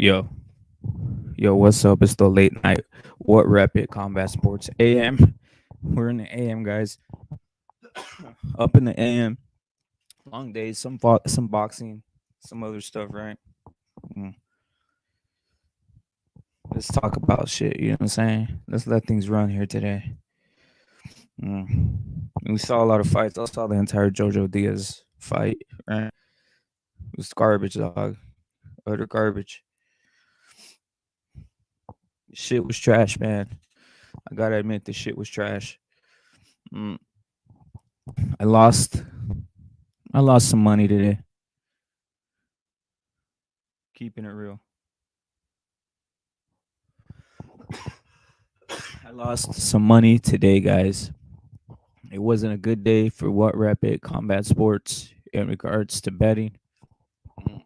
Yo, what's up? It's the late night. What Rapid Combat Sports AM. We're in the AM, guys. Up in the AM. Long days, some boxing, some other stuff, right? Mm. Let's talk about shit. You know what I'm saying? Let's let things run here today. Mm. We saw a lot of fights. I saw the entire jojodiaz fight, right? It was garbage, dog. Utter garbage. Shit was trash, man. I gotta admit, the shit was trash. Mm. I lost. I lost some money today. Keeping it real. I lost some money today, guys. It wasn't a good day for What Rapid Combat Sports in regards to betting. Mm.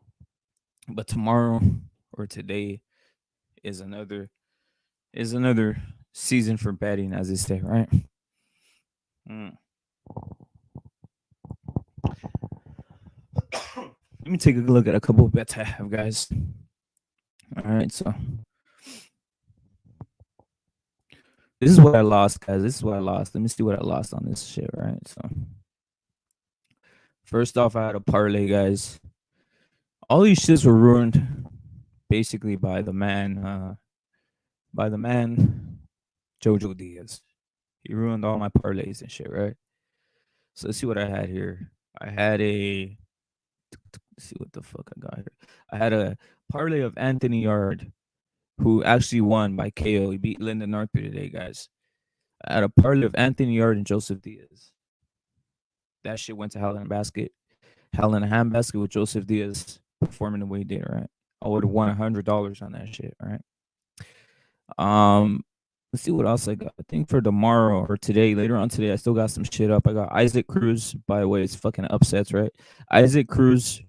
But tomorrow or today is another season for betting, as they say, right? Mm. Let me take a look at a couple of bets I have, guys. All right, so this is what I lost, guys. This is what I lost. Let me see what I lost on this shit, right? So first off, I had a parlay, guys. All these shits were ruined basically by the man jojodiaz. He ruined all my parlays and shit, right? So let's see what I had here. I had a let's see what the fuck I got here. I had a parlay of Anthony Yard, who actually won by KO. He beat Lyndon Arthur today, guys. I had a parlay of Anthony Yard and Joseph Diaz. That shit went to hell in a basket. Hell in a handbasket with Joseph Diaz performing the way he did, right? I would have won $100 on that shit, right? Um, let's see what else I got. I think for tomorrow or today, later on today, I still got some shit up. I got Isaac Cruz. By the way, it's fucking upsets, right? Isaac Cruz,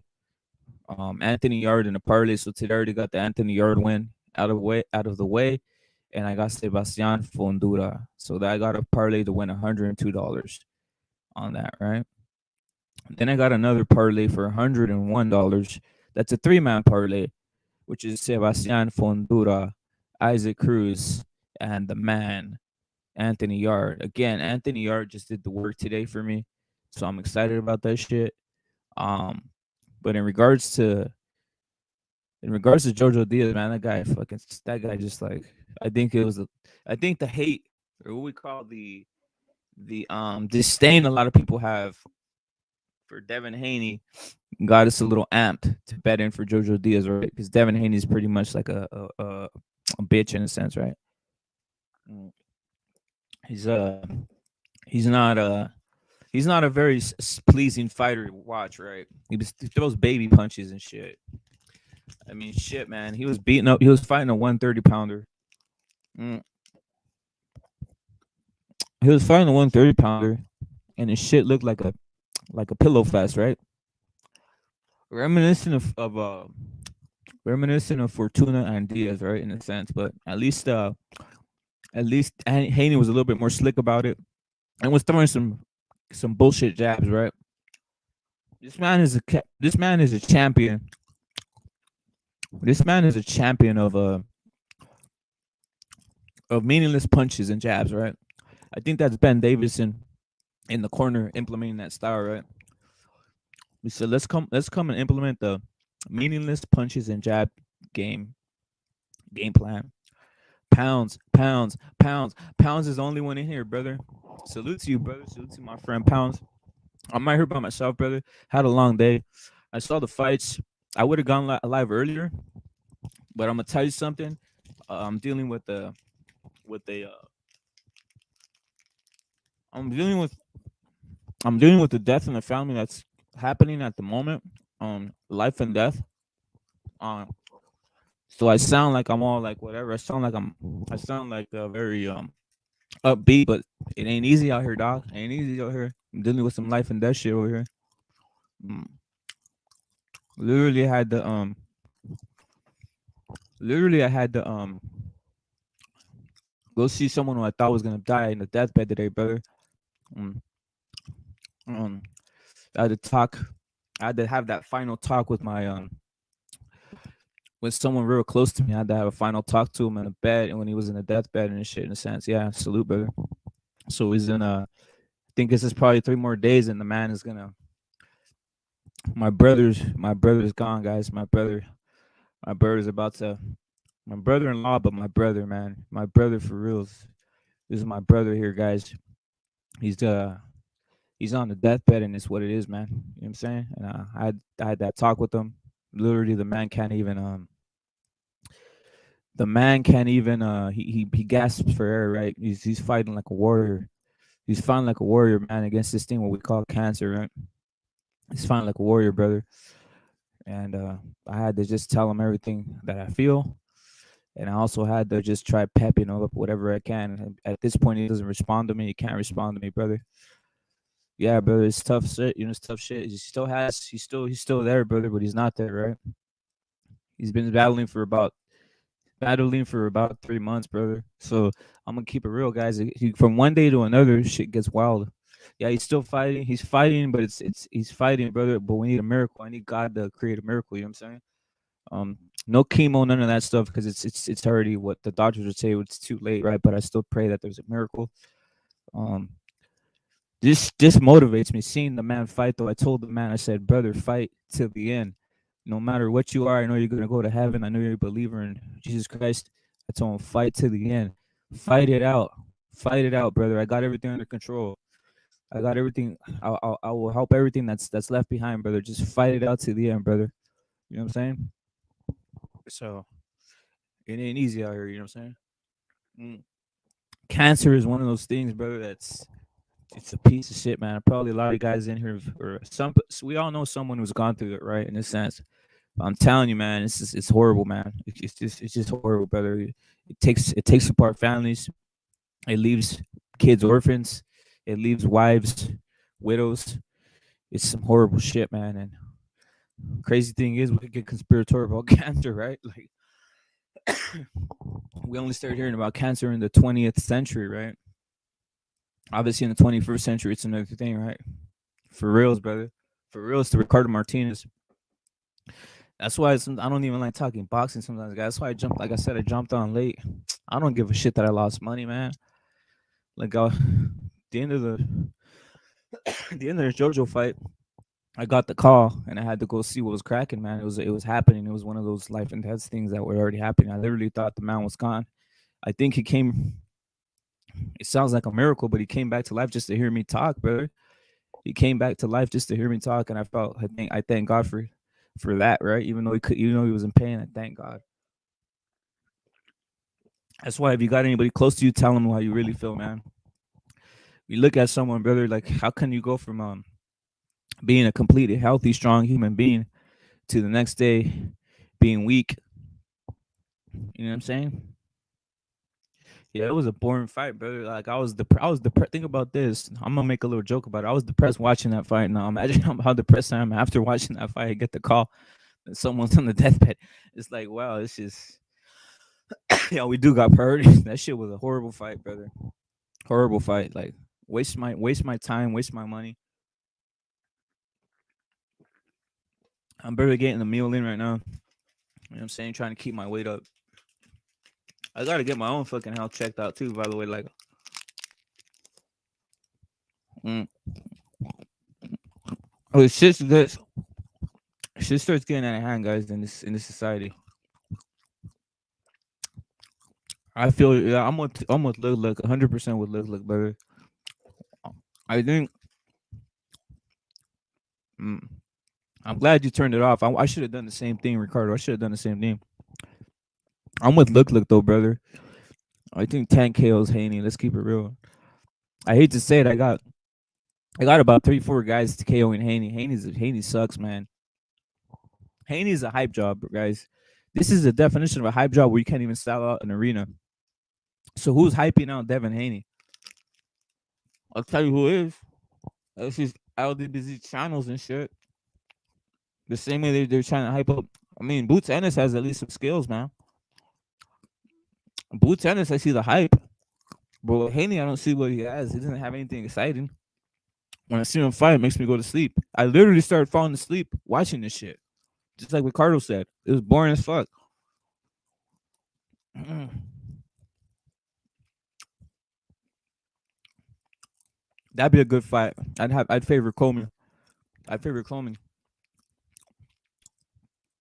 Anthony Yard in a parlay. So today I already got the Anthony Yard win out of the way, and I got Sebastian Fondura. So that I got a parlay to win $102 on that, right? Then I got another parlay for $101. That's a three-man parlay, which is Sebastian Fondura, Isaac Cruz, and the man Anthony Yard. Again, Anthony Yard just did the work today for me, so I'm excited about that shit. Um, but in regards to Jojo Diaz, man, that guy just like I think the hate, or what we call the disdain a lot of people have for Devin Haney got us a little amped to bet in for Jojo Diaz, right? Because Devin Haney is pretty much like a bitch in a sense, right? Mm. He's he's not he's not a very pleasing fighter to watch, right? He throws baby punches and shit. I mean, shit, man. He was beating up. He was fighting a 130 pounder. Mm. He was fighting a 130 pounder, and his shit looked like a pillow fest, right? Reminiscent of Fortuna and Diaz, right? In a sense, but at least Haney was a little bit more slick about it and was throwing some bullshit jabs, right? This man is a champion. This man is a champion of meaningless punches and jabs, right? I think that's Ben Davison in the corner implementing that style, right? We said let's come and implement the meaningless punches and jab game plan. Pounds, pounds, pounds, pounds is the only one in here, brother. Salute to you, brother. Salute to my friend Pounds. I'm right here by myself, brother. Had a long day. I saw the fights. I would have gone live earlier, but I'm gonna tell you something. I'm dealing with a I'm dealing with I'm dealing with the death in the family that's happening at the moment. Life and death. Um, so I sound like I'm all like whatever. I sound like very upbeat, but it ain't easy out here, dog. It ain't easy out here. I'm dealing with some life and death shit over here. Mm. Literally had to literally I had to go see someone who I thought was gonna die in the deathbed today, brother. Um, um I had to talk. I had to have that final talk with with someone real close to me. I had to have a final talk to him in a bed, and when he was in a deathbed and shit. In a sense, yeah, salute, brother. So he's in a. I think this is probably 3 more days, and the man is gonna. My brother's gone, guys. My brother's about to. My brother-in-law, but my brother, man, my brother for reals. This is my brother here, guys. He's he's on the deathbed, and it's what it is, man. You know what I'm saying? And I had that talk with him. Literally, the man can't even he gasps for air, right? He's fighting like a warrior. He's fighting like a warrior, man, against this thing what we call cancer, right? He's fighting like a warrior, brother. And I had to just tell him everything that I feel, and I also had to just try pepping him up whatever I can. And at this point, he doesn't respond to me. He can't respond to me, brother. Yeah, brother, it's tough shit. You know, it's tough shit. He's still there, brother, but he's not there, right? He's been battling for about 3 months, brother. So I'm gonna keep it real, guys. From one day to another, shit gets wild. Yeah, he's still fighting. He's fighting, but he's fighting, brother. But we need a miracle. I need God to create a miracle. You know what I'm saying? No chemo, none of that stuff, because it's already what the doctors would say. It's too late, right? But I still pray that there's a miracle. Um, this motivates me seeing the man fight. Though I told the man, I said, brother, fight till the end. No matter what you are, I know you're gonna go to heaven. I know you're a believer in Jesus Christ. I told him, fight to the end. Fight it out, brother. I got everything under control. I got everything. I will help everything that's left behind, brother. Just fight it out to the end, brother. You know what I'm saying? So it ain't easy out here. You know what I'm saying? Mm. Cancer is one of those things, brother. It's a piece of shit, man. Probably a lot of guys in here, or some. So we all know someone who's gone through it, right? In a sense, I'm telling you, man, it's horrible, man. It's just horrible, brother. It takes apart families. It leaves kids orphans. It leaves wives, widows. It's some horrible shit, man. And crazy thing is, we could get conspiratorial about cancer, right? Like we only started hearing about cancer in the 20th century, right? Obviously, in the 21st century, it's another thing, right? For reals, brother. For reals, to Ricardo Martinez. That's why I don't even like talking boxing sometimes, guys. That's why I jumped. Like I said, I jumped on late. I don't give a shit that I lost money, man. Like the end of the the end of the JoJo fight, I got the call and I had to go see what was cracking, man. It was happening. It was one of those life and death things that were already happening. I literally thought the man was gone. I think he came. It sounds like a miracle, but he came back to life just to hear me talk, brother. He came back to life just to hear me talk, and I thank God for that, right? Even though he was in pain, I thank God. That's why if you got anybody close to you, tell them how you really feel, man. You look at someone, brother, like how can you go from being a completely healthy, strong human being to the next day being weak? You know what I'm saying? Yeah, it was a boring fight, brother. Like I was depressed. Think about this. I'm gonna make a little joke about it. I was depressed watching that fight. Now imagine how depressed I am after watching that fight. I get the call that someone's on the deathbed. It's like, wow, this is yeah, we do got priorities. That shit was a horrible fight, brother. Horrible fight. Like waste my time, waste my money. I'm barely getting the meal in right now. You know what I'm saying? Trying to keep my weight up. I gotta get my own fucking health checked out too, by the way. Like, mm, oh, shit starts getting out of hand, guys. In this society, I feel yeah. I'm with look 100% with look, brother. I think mm, I'm glad you turned it off. I should have done the same thing, Ricardo. I should have done the same thing. I'm with look though, brother. I think Tank KO's Haney. Let's keep it real. I hate to say it. I got about 3, 4 guys to KOing Haney. Haney sucks, man. Haney's a hype job, guys. This is the definition of a hype job where you can't even sell out an arena. So who's hyping out Devin Haney? I'll tell you who is. This is LDBZ channels and shit. The same way they're trying to hype up. I mean, Boots Ennis has at least some skills, man. Boots Ennis, I see the hype. But with Haney, I don't see what he has. He doesn't have anything exciting. When I see him fight, it makes me go to sleep. I literally started falling asleep watching this shit. Just like Ricardo said. It was boring as fuck. That'd be a good fight. I'd favor Coleman. I'd favor Coleman.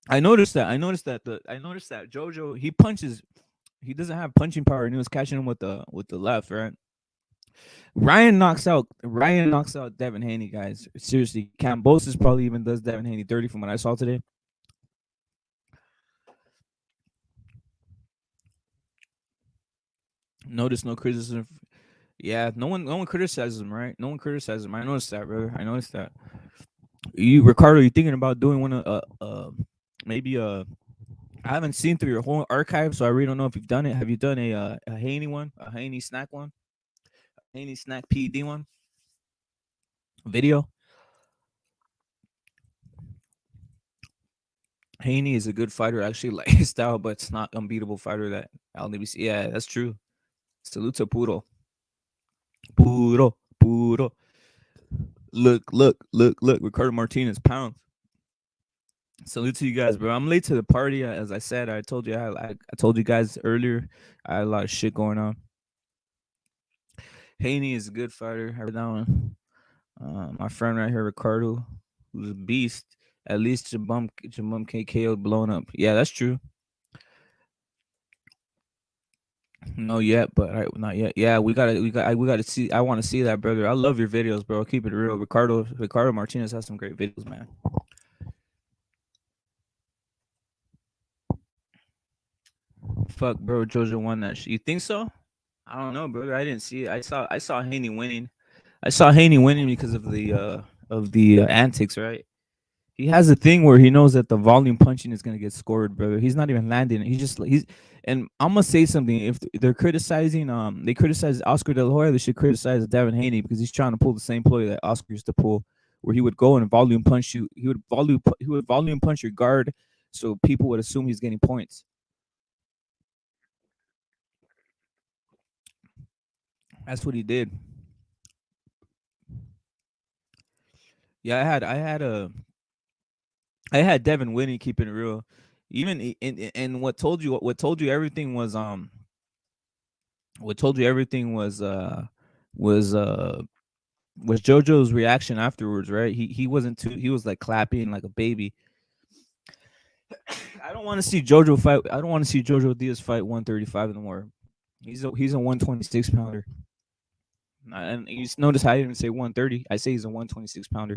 I noticed that Jojo he punches. He doesn't have punching power, and he was catching him with the left, right? Ryan knocks out Devin Haney, guys. Seriously, Cambosis probably even does Devin Haney dirty from what I saw today. Notice no criticism. Yeah, no one criticizes him, right? No one criticizes him. I noticed that, brother. I noticed that. You, Ricardo, you thinking about doing one of maybe I haven't seen through your whole archive, so I really don't know if you've done it. Have you done a Haney one, a Haney snack one, Haney snack PED one video? Haney is a good fighter, actually, like his style, but it's not unbeatable fighter that I'll maybe see. Yeah, that's true. Salute to Puro. Puro. Puro. Look. Ricardo Martinez, pounds. Salute to you guys, bro. I'm late to the party. As I said, I told you, I told you guys earlier, I had a lot of shit going on. Haney is a good fighter. I read that one. My friend right here, Ricardo, who's a beast. At least Jabum KKO'd blown up. Yeah, that's true. No yet, but not yet. Yeah, we gotta see. I want to see that, brother. I love your videos, bro. Keep it real. Ricardo Martinez has some great videos, man. Fuck, bro. Jojo won that shit. You think so? I don't know, brother. I didn't see it. I saw Haney winning. I saw Haney winning because of the antics, right? He has a thing where he knows that the volume punching is gonna get scored, brother. He's not even landing it. He's and I'm gonna say something. If they're criticizing, they criticize Oscar De La Hoya, they should criticize Devin Haney because he's trying to pull the same play that Oscar used to pull, where he would go and volume punch you. He would volume punch your guard, so people would assume he's getting points. That's what he did. Yeah, I had Devin winning, keeping it real. Even and what told you everything was what told you everything was was JoJo's reaction afterwards, right? He wasn't too he was like clapping like a baby. I don't want to see JoJo fight. I don't want to see JoJo Diaz fight 135 anymore. He's a 126 pounder. And you notice how I didn't even say 130. I say he's a 126 pounder.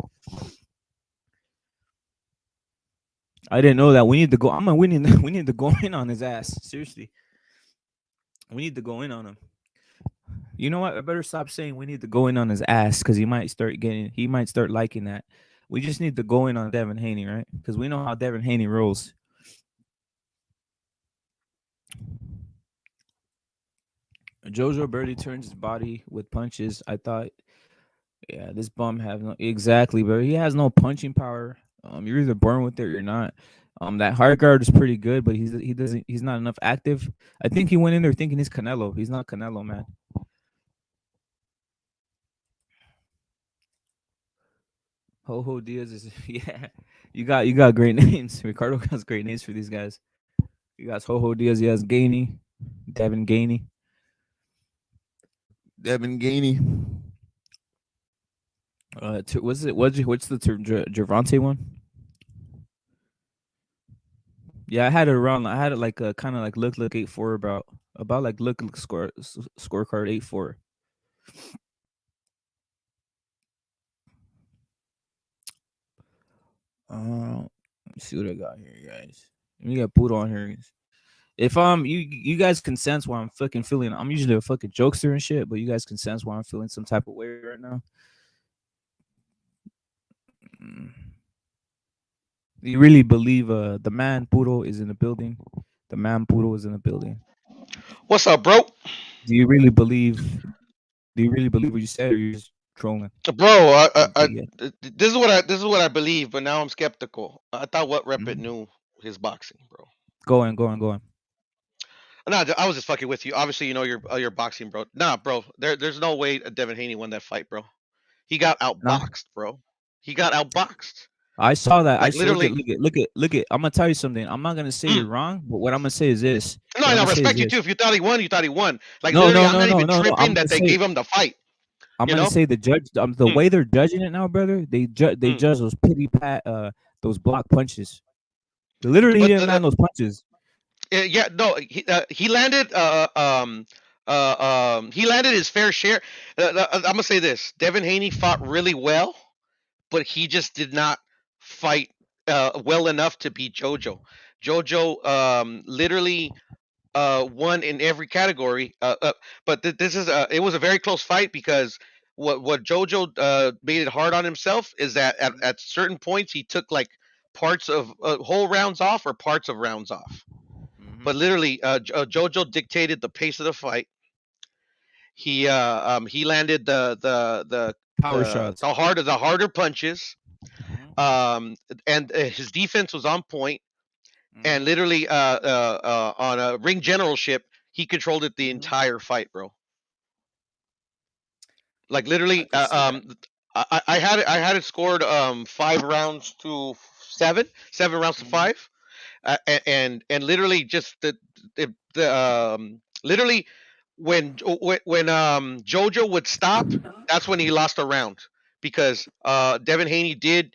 I didn't know that. We need to go. I'm a we need we need to go in on his ass. Seriously, we need to go in on him. You know what? I better stop saying we need to go in on his ass because he might start liking that. We just need to go in on Devin Haney, right? Because we know how Devin Haney rolls. Jojo barely turns his body with punches. I thought, yeah, this bum have no exactly, but he has no punching power. You're either born with it or you're not. That hard guard is pretty good, but he's not enough active. I think he went in there thinking he's Canelo. He's not Canelo, man. Ho Diaz is yeah. You got great names. Ricardo has great names for these guys. You got Ho Diaz. He has Gainey, Devin Gainey, Devin Gainey. What's it? What's the Gervonta one? Yeah, I had it around. I had it like kind of like look 8-4 about like look scorecard 8-4. Let's see what I got here, guys. Let me get put on here. If you guys can sense why I'm fucking feeling. I'm usually a fucking jokester and shit, but you guys can sense why I'm feeling some type of way right now. Mm. Do you really believe the man Puro is in the building? The man Puro is in the building. What's up, bro? Do you really believe? Do you really believe what you said, or you just trolling? Bro, Yeah. this is what I believe, but now I'm skeptical. I thought what rep it Mhm. knew his boxing, bro. Go on. Nah, I was just fucking with you. Obviously, you know your boxing, bro. Nah, bro. There's no way Devin Haney won that fight, bro. He got Nah, outboxed, bro. He got outboxed. I saw that. I Like said, look at, literally. look at, look at, look at. I'm gonna tell you something. I'm not gonna say Mm. you're wrong, but what I'm gonna say is this. No, What and I'm I gonna say is respect you this. too. If you thought he won, you thought he won. Like No, literally, no, I'm no, not no, even no, no. tripping that they gave him the fight. I'm You gonna know? say the judge. The Mm, way they're judging it now, brother. They mm. judge those pity pat, those block punches. Literally, he But didn't land those punches. yeah, no, he landed. He landed his fair share. I'm gonna say this: Devin Haney fought really well, but he just did not fight well enough to beat JoJo. JoJo literally won in every category. But this is it was a very close fight because what JoJo made it hard on himself is that at certain points he took like parts of whole rounds off or parts of rounds off. But Hmm. literally, JoJo dictated the pace of the fight. He landed Power shots. the harder punches. Hmm. Um, and his defense was on point. And Hmm. literally, on a ring generalship, he controlled it the Hmm. entire fight, bro. Like I literally, could see that. I had it scored 5 rounds to seven rounds to Hmm. five. And literally just the literally when Jojo would stop, that's when he lost a round because Devin Haney did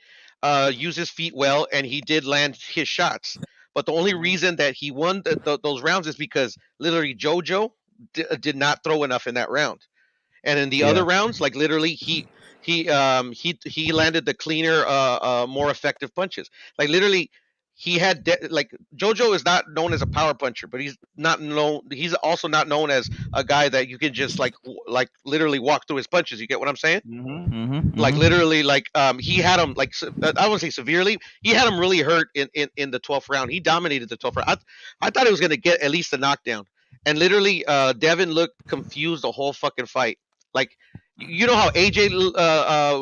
use his feet well and he did land his shots. But the only Hmm. reason that he won those rounds is because literally Jojo did not throw enough in that round. And in the other Yeah. rounds, like literally, he landed the cleaner, more effective punches. Like literally, like JoJo is not known as a power puncher, but he's not known. He's also not known as a guy that you can just like literally walk through his punches. You get what I'm saying? Hmm. Hmm. Like Hmm. literally, like he had him like I wouldn't say severely. He had him really hurt in the 12th round. He dominated the 12th round. I thought he was gonna get at least a knockdown. And literally, Devin looked confused the whole fucking fight. Like you know how AJ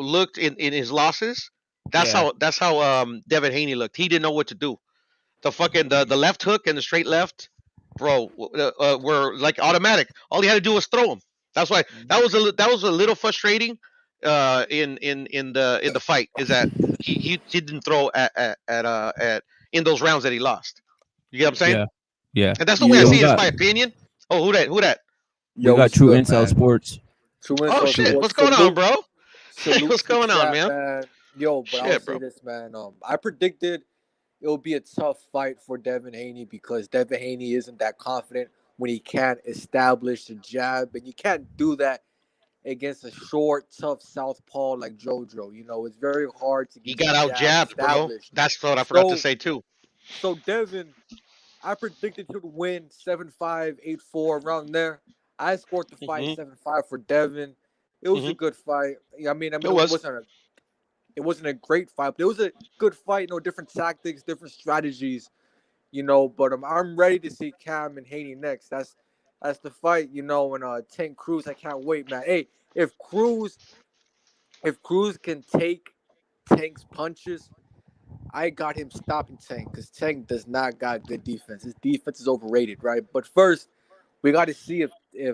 looked in his losses. Yeah. That's how Devin Haney looked. He didn't know what to do. The left hook and the straight left, bro, were like automatic. All he had to do was throw them. That's why Hmm. that was a little frustrating. In the fight is that he didn't throw at in those rounds that he lost. You get what I'm saying? Yeah. Yeah. And that's the way I Yo, we see Yo, it. It's got my opinion. Oh, who that? Who that? we yo, got what's True good, Intel man? Sports. True Oh Intel shit! Sports. What's going on, bro? Hey, Salute what's to the going on, chat, man? man. Yo, but I'll Shit, say bro. this, man. I predicted it'll be a tough fight for Devin Haney because Devin Haney isn't that confident when he can't establish the jab, and you can't do that against a short, tough southpaw like JoJo. You know, it's very hard to He get your got out jab jabbed, bro. established. That's what I forgot to So, say too. so Devin, I predicted he would win 7-5, 8-4 around there. I scored the fight Hmm. 7-5 for Devin. It was a Hmm. good fight. Yeah, It it was. wasn't a great fight, but it was a good fight. You know, different tactics, different strategies. You know, but I'm ready to see Cam and Haney next. That's the fight. You know, and Tank Cruz. I can't wait, man. Hey, if Cruz if Cruz can take Tank's punches, I got him stopping Tank because Tank does not got good defense. His defense is overrated, right? But first, we got to see if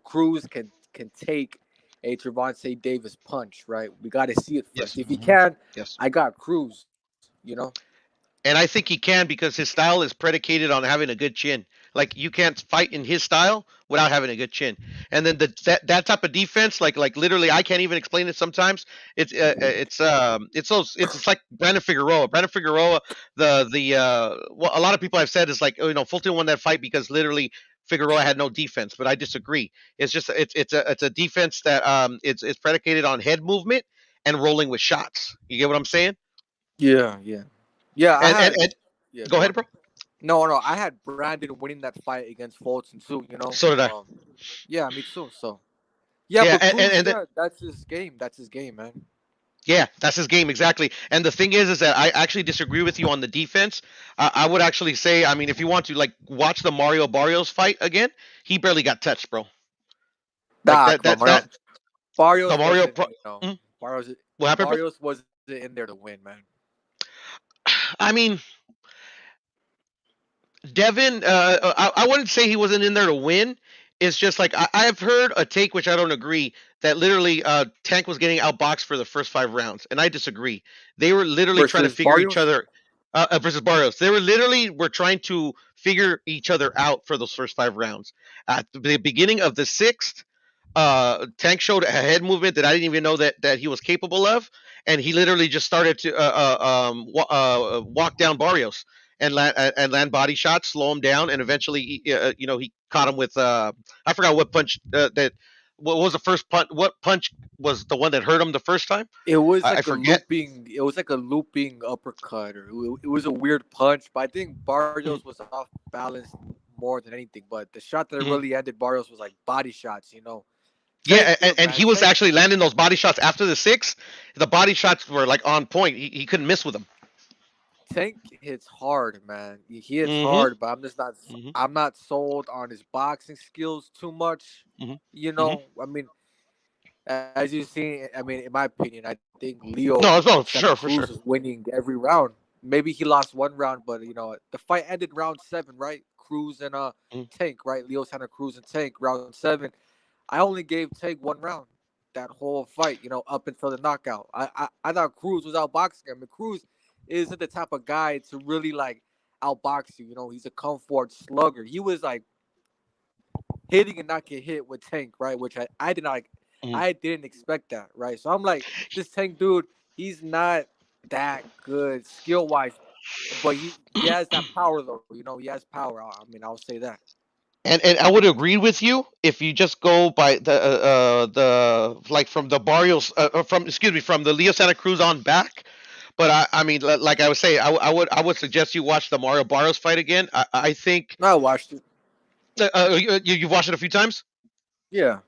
Cruz can take a Trevante Davis punch, right? We got to see it first. Yes. If he Hmm. can, Yes. I got Cruz. You know? And I think he can because his style is predicated on having a good chin. Like you can't fight in his style without having a good chin. And then that type of defense, like literally, I can't even explain it sometimes. It's like Brandon Figueroa. Brandon Figueroa, well, a lot of people have said is like Fulton won that fight because literally Figueroa had no defense, but I disagree. It's just it's a defense that it's predicated on head movement and rolling with shots. You get what I'm saying? Yeah, yeah, yeah. I had And yeah. go Go ahead, on. bro. No, no. I had Brandon winning that fight against Fulton too. You know? So did I. Yeah, me too. So yeah, Yeah, but Cruz, and yeah, that's his game. That's his game, man. yeah, that's his game exactly. And the thing is that I actually disagree with you on the defense. I would actually say, I mean, if you want to like watch the Mario Barrios fight again, he barely got touched, bro. Like Nah, come on, that Mario. the Barrios Mario. wasn't, Mm, Barrios, what happened, bro? Barrios wasn't in there to win, man. I mean, Devin. I wouldn't say he wasn't in there to win. It's just like I've heard a take which I don't agree that literally Tank was getting outboxed for the first 5 rounds, and I disagree. They were literally trying to versus figure each Barrios. other versus Barrios. They were trying to figure each other out for those first 5 rounds. At the beginning of the sixth, Tank showed a head movement that I didn't even know that he was capable of, and he literally just started to walk down Barrios and land body shots, slow him down, and eventually, he caught him with I forgot what punch that. What was the first punch? What punch was the one that hurt him the first time? It was I like a forget. looping. It was like a looping uppercut, or it was a weird punch. But I think Barrios Mhm, was off balance more than anything. But the shot that mhm. really ended Barrios was like body shots. You know, Yeah, Tank. Look, and man, he was Tank. actually landing those body shots after the six. The body shots were like on point. He couldn't miss with them. Tank hits hard, man. He hits Hmm. hard, but I'm just not. Hmm. I'm not sold on his boxing skills too much. Hmm. You Hmm. know, I mean, as you see, I mean, in my opinion, I think Leo No, for Santa sure, for Cruz sure. was winning every round. Maybe he lost one round, but the fight ended round 7, right? Cruz and Mhm. Tank, right? Leo Santa Cruz and Tank, round 7. I only gave Tank one round that whole fight, up until the knockout. I thought Cruz was outboxing him. And Cruz isn't the type of guy to really like outbox you. He's a comfort slugger. He was like hitting and not get hit with Tank, right? Which I did not, Mhm. I didn't expect that, right? So I'm like, this Tank dude, he's not that good skill wise, but he has that power though. He has power. I mean, I'll say that. And I would agree with you if you just go by the like from the Barrios from excuse me from the Leo Santa Cruz on back. But I mean, like I was saying, I would suggest you watch the Mario Barrios fight again. I think I watched it. you've watched it a few times. Yeah,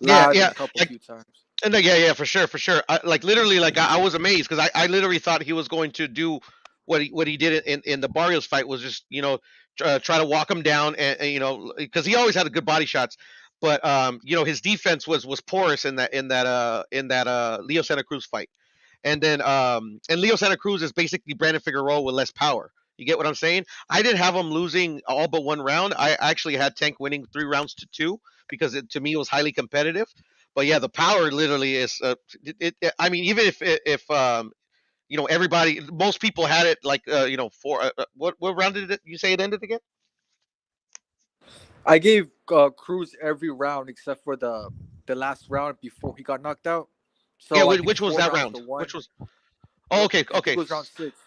Yeah, live and yeah, a couple like few times. and yeah, for sure, for sure. Like literally, like I was amazed because I literally thought he was going to do what he did in the Barrios fight was just try to walk him down and because he always had a good body shots, but his defense was porous in that Leo Santa Cruz fight. And Leo Santa Cruz is basically Brandon Figueroa with less power. You get what I'm saying? I didn't have him losing all but one round. I actually had Tank winning 3 rounds to 2 because to me it was highly competitive. But yeah, the power literally is. I mean, even if everybody, most people had it like for what round did you say it ended again? I gave Cruz every round except for the last round before he got knocked out. Yeah, So I think which was four that rounds to round? one. Which was? Oh, okay, I think okay. it was round 6,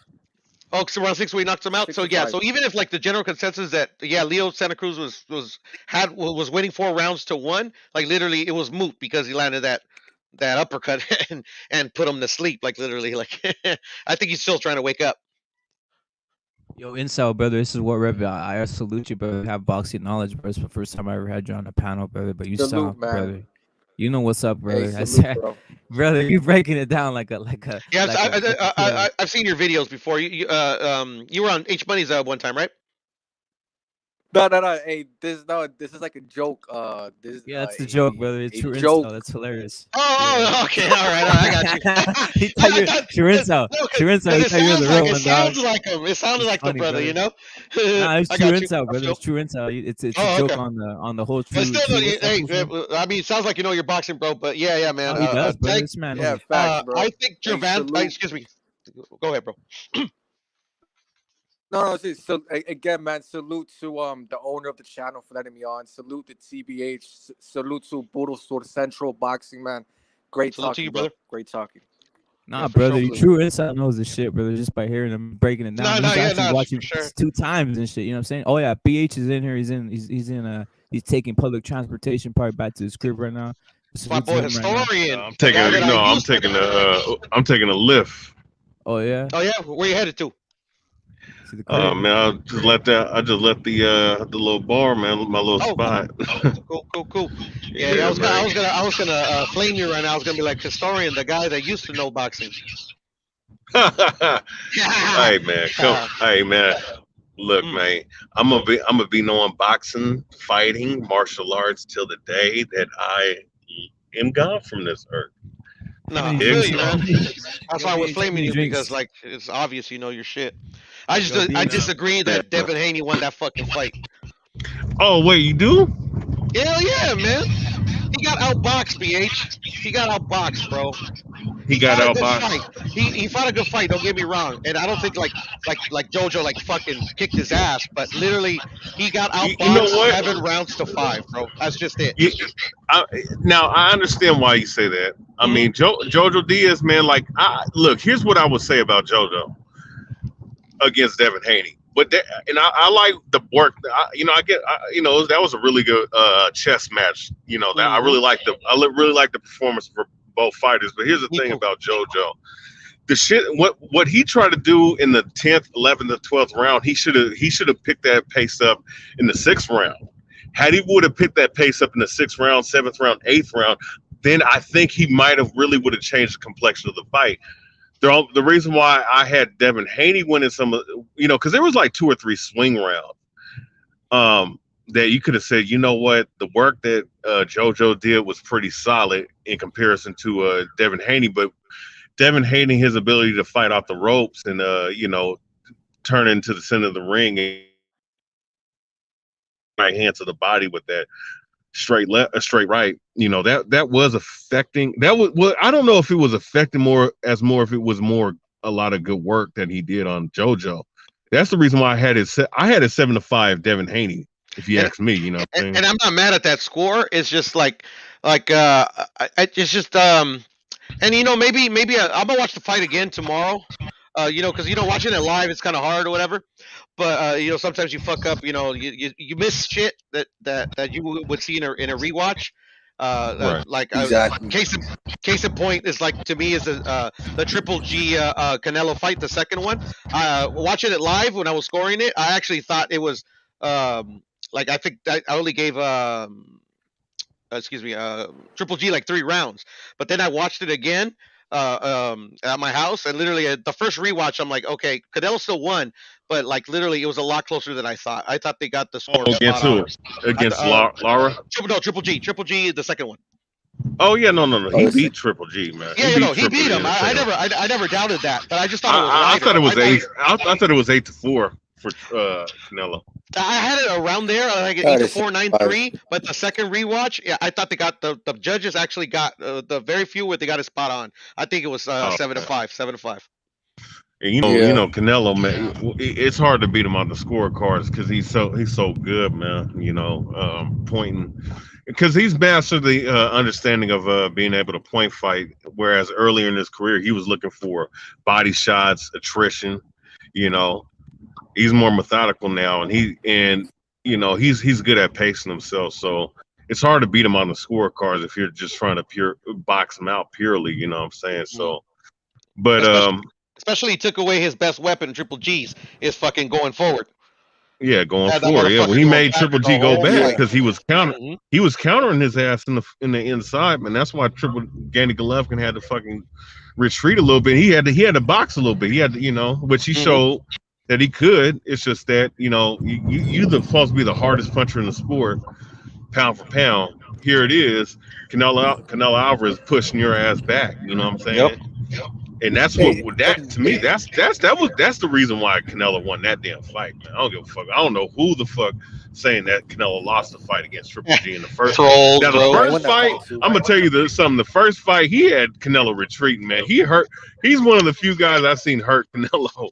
Oh, so round 6 where he knocks him out. So six or yeah, five. so even if like the general consensus that Leo Santa Cruz was winning 4 rounds to 1, like literally it was moot because he landed that uppercut and put him to sleep. Like literally, like I think he's still trying to wake up. Yo, Incel, brother, this is what Rev. I salute you, brother. You have boxing knowledge, bro. It's the first time I ever had you on a panel, brother. But you Salute, sound, man. brother. You know what's up, Hey, brother. I salute, said, bro. brother, you breaking it down like a Yeah, like a like a kid. I've seen your videos before. You were on H Money's one time, right? No, no, no. Hey, this no, this is like a joke. This is Yeah, that's the joke, brother. It's a true incel. joke. That's hilarious. Yeah. Okay, all right, I got you. He No, thought you're true incel. no, True incel. because He it thought you were sounds the like real one, dog. it sounded It's like the funny, brother, brother. Nah, it's I true got you. incel, I brother. feel. It's true incel. It's a Oh, joke okay. on the whole But true still, no, true. What's that fool's name? I mean, it sounds like you know your boxing, bro. But yeah, man. Oh, he does, brother. Tank. This man Yeah, knows. facts, bro. I think Hey, Gervan. salute. Excuse me. Go ahead, bro. No, no, see, so again, man, salute to the owner of the channel for letting me on. Salute to TBH. Salute to Boodle Sword Central Boxing, man. Great Salute to talking, you, bro. brother. Great talking. Yeah, Nah, for brother, sure. you Salute. true incel knows the shit, brother, just by hearing him breaking it down. No, He's yeah, actually no, watching for sure. 2 times and shit. You know what I'm saying? Oh yeah, BH is in here. He's taking public transportation, probably back to his crib right now. My Salute to boy him right now. historian, I'm the taking guy that I no, used to know. I'm taking a lift. Oh yeah, Oh yeah, where you headed to? see the crib. Man, I just left the little bar, man, my little Oh, spot. cool. Yeah, I was gonna flame you right now. I was gonna be like historian, the guy that used to know boxing. Hey man, hey man, look Mm. man, I'm gonna be knowing boxing, fighting, martial arts till the day that I am gone from this earth. No, How I many Dig feel drinks? you, me? man. That's Yo, why I was BH, how flaming many you because drinks? like it's obvious you know your shit. Yo, I BH. disagree Yeah. that Devin Haney won that fucking fight. Oh wait, you do? Hell yeah, man. He got outboxed, BH. He got outboxed, bro. He He got fought a out good boxed. fight. He fought a good fight. Don't get me wrong. And I don't think like JoJo like fucking kicked his ass, but literally he got You know outboxed what? 7 rounds to 5, bro. That's just it. You, I, now I understand why you say that. I Hmm. mean, Jojo Diaz, man. Like, look, here's what I would say about Jojo against Devin Haney. But I like the work. That was a really good chess match. You know that I Hmm. really like really like the performance for both fighters. But here's the Me thing too. about JoJo. The shit what he tried to do in the 10th, 11th, and 12th round, he should have picked that pace up in the 6th round. Had he would have picked that pace up in the 6th round, 7th round, 8th round, then I think he might have really would have changed the complexion of the fight. The reason why I had Devin Haney winning because there was like 2 or 3 swing rounds that you could have said, you know what, the work that JoJo did was pretty solid in comparison to Devin Haney, but Devin Haney, his ability to fight off the ropes and turn into the center of the ring and right hand to the body with that straight left, a straight right. That was affecting. That was well, I don't know if it was affecting more if it was more a lot of good work that he did on JoJo. That's the reason why I had it 7-5 Devin Haney. If you And, ask me, you know what I'm saying? and I'm not mad at that score. It's just it's just and maybe I'm gonna watch the fight again tomorrow. Because watching it live it's kind of hard or whatever. But sometimes you fuck up. You miss shit that you would see in a rewatch. Right. Exactly. Case in point is like to me is the Triple G Canelo fight, the second one. Watching it live when I was scoring it, I actually thought it was like I think I only gave excuse me, Triple G like 3 rounds. But then I watched it again at my house, and literally the first rewatch, I'm like, okay, Cadell still won, but like literally, it was a lot closer than I thought. I thought they got the Oh, score spot against on. who? Against Laura? Triple G, the second one. Oh yeah, no. Oh, He listen. beat Triple G, man. Yeah, He beat he Triple beat G him. in the second round. I never doubted that, but I just thought it was I thought wider. it was 8. I thought it was 8-4 for Canelo. I had it around there, like an That eight to is four, nine 5. three. But the second rewatch, yeah, I thought they got the judges actually got the very few where they got it spot on. I think it was Oh, 7-5, 7-5. and Yeah. Canelo, man, it's hard to beat him on the scorecards because he's so good, man. Pointing because he's mastered the understanding of being able to point fight. Whereas earlier in his career, he was looking for body shots, attrition. You know, he's more methodical now, and he's good at pacing himself. So it's hard to beat him on the scorecards if you're just trying to pure box him out purely. You know what I'm saying? Mm. So, but Especially he took away his best weapon, Triple G's, is fucking going forward. yeah, going Had that forward. Yeah, when motherfucker he going made back Triple the G go whole back Yeah. fight. because Hmm. he was countering his ass in the inside, man. That's why Gany Golovkin had to fucking retreat a little bit. He had to box a little bit. He had to, which he Hmm. showed that he could. It's just that you're supposed to be the hardest puncher in the sport, pound for pound. Here it is, Canelo Alvarez pushing your ass back. You know what I'm Yep. saying? And that's what Hey, that to me. That's the reason why Canelo won that damn fight, man. I don't give a fuck. I don't know who the fuck saying that Canelo lost the fight against Triple G in the first. Trolls, Now the bro. I first won that fight, fight too. I'm gonna tell you something. The first fight, he had Canelo retreating, man. He's one of the few guys I've seen hurt Canelo,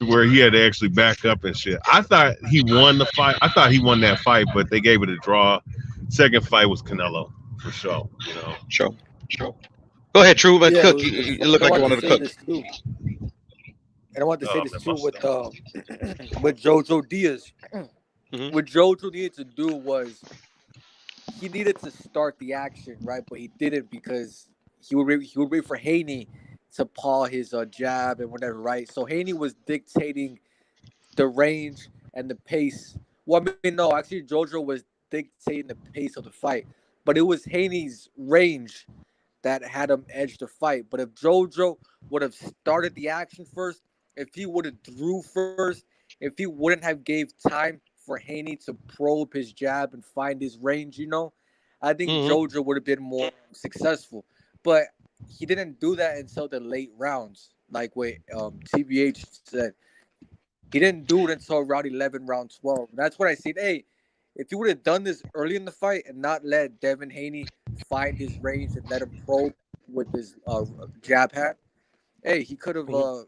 where he had to actually back up and shit. I thought he won the fight. I thought he won that fight, but they gave it a draw. Second fight was Canelo for sure. Sure. Go ahead, True, but Yeah, cook. You look and I like you want to wanted to say cook. this too. And I want to say Oh this man, too my with stomach. with Jojo Diaz. Hmm. What Jojo needed to do was he needed to start the action, right? But he didn't because he would wait for Haney to paw his jab and whatever, right? So Haney was dictating the range and the pace. Well, I mean, no, actually, Jojo was dictating the pace of the fight, but it was Haney's range that had him edge the fight. But if Jojo would have started the action first, if he would have drew first, if he wouldn't have gave time for Haney to probe his jab and find his range, I think Hmm. Jojo would have been more successful. But he didn't do that until the late rounds, like what TBH said. He didn't do it until round 11, round 12. That's what I said. Hey, If he would have done this early in the fight and not let Devin Haney find his range and let him probe with his jab hand, hey, he could have Mhm.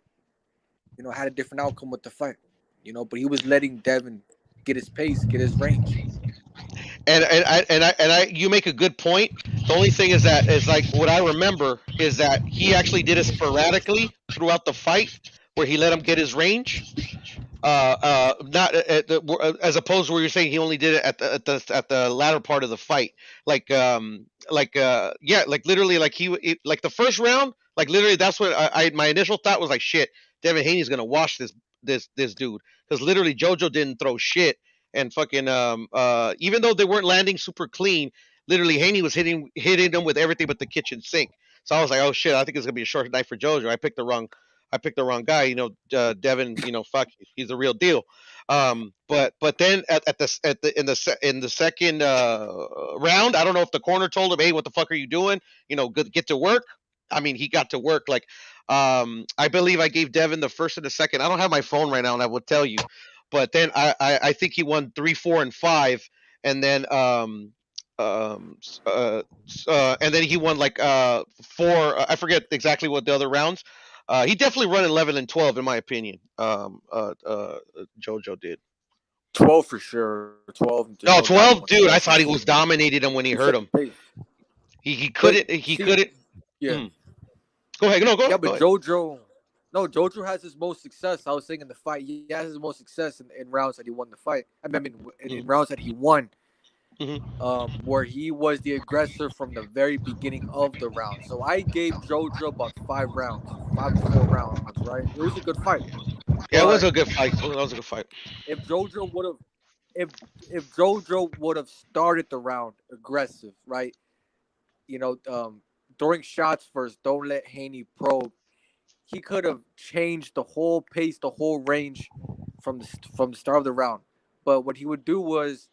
had a different outcome with the fight. But he was letting Devin get his pace, get his range. And you make a good point. The only thing is that is like what I remember is that he actually did it sporadically throughout the fight, where he let him get his range. Not as opposed to where you're saying he only did it at the latter part of the fight, yeah, like literally, like like the first round, like literally that's what I my initial thought was like, shit, Devin Haney's gonna wash this dude, because literally JoJo didn't throw shit, and fucking even though they weren't landing super clean, literally Haney was hitting them with everything but the kitchen sink. So I was like, oh shit, I think it's gonna be a short night for JoJo. I picked the wrong guy. Devin. Fuck, he's the real deal. But then at the in the second round, I don't know if the corner told him, "Hey, what the fuck are you doing? Get to work." I mean, he got to work. Like, I believe I gave Devin the first and the second. I don't have my phone right now, and I will tell you. But then I think he won 3, 4, and 5, and then and then he won like 4. I forget exactly what the other rounds. He definitely run 11 and 12 in my opinion. JoJo did. 12 for sure. 12, there's No, no doubt 12, about dude. I 12 for thought he was sure. dominating him when he He hurt set him. the pace. He But couldn't. He see, couldn't. yeah, Mm. Go ahead. No, yeah, go but ahead. JoJo, no, JoJo has his most success. I was saying in the fight, he has his most success in rounds that he won the fight. I mean, in Mm-hmm. rounds that he won, Mm-hmm. where he was the aggressor from the very beginning of the round. So I gave JoJo about 5 rounds, 5 to 4 rounds, right? It was a good fight. Yeah, it But was a good fight. That was a good fight. if JoJo would have, if if JoJo would have started the round aggressive, right? You know, throwing shots first. Don't let Haney probe. He could have changed the whole pace, the whole range from the start of the round. But what he would do was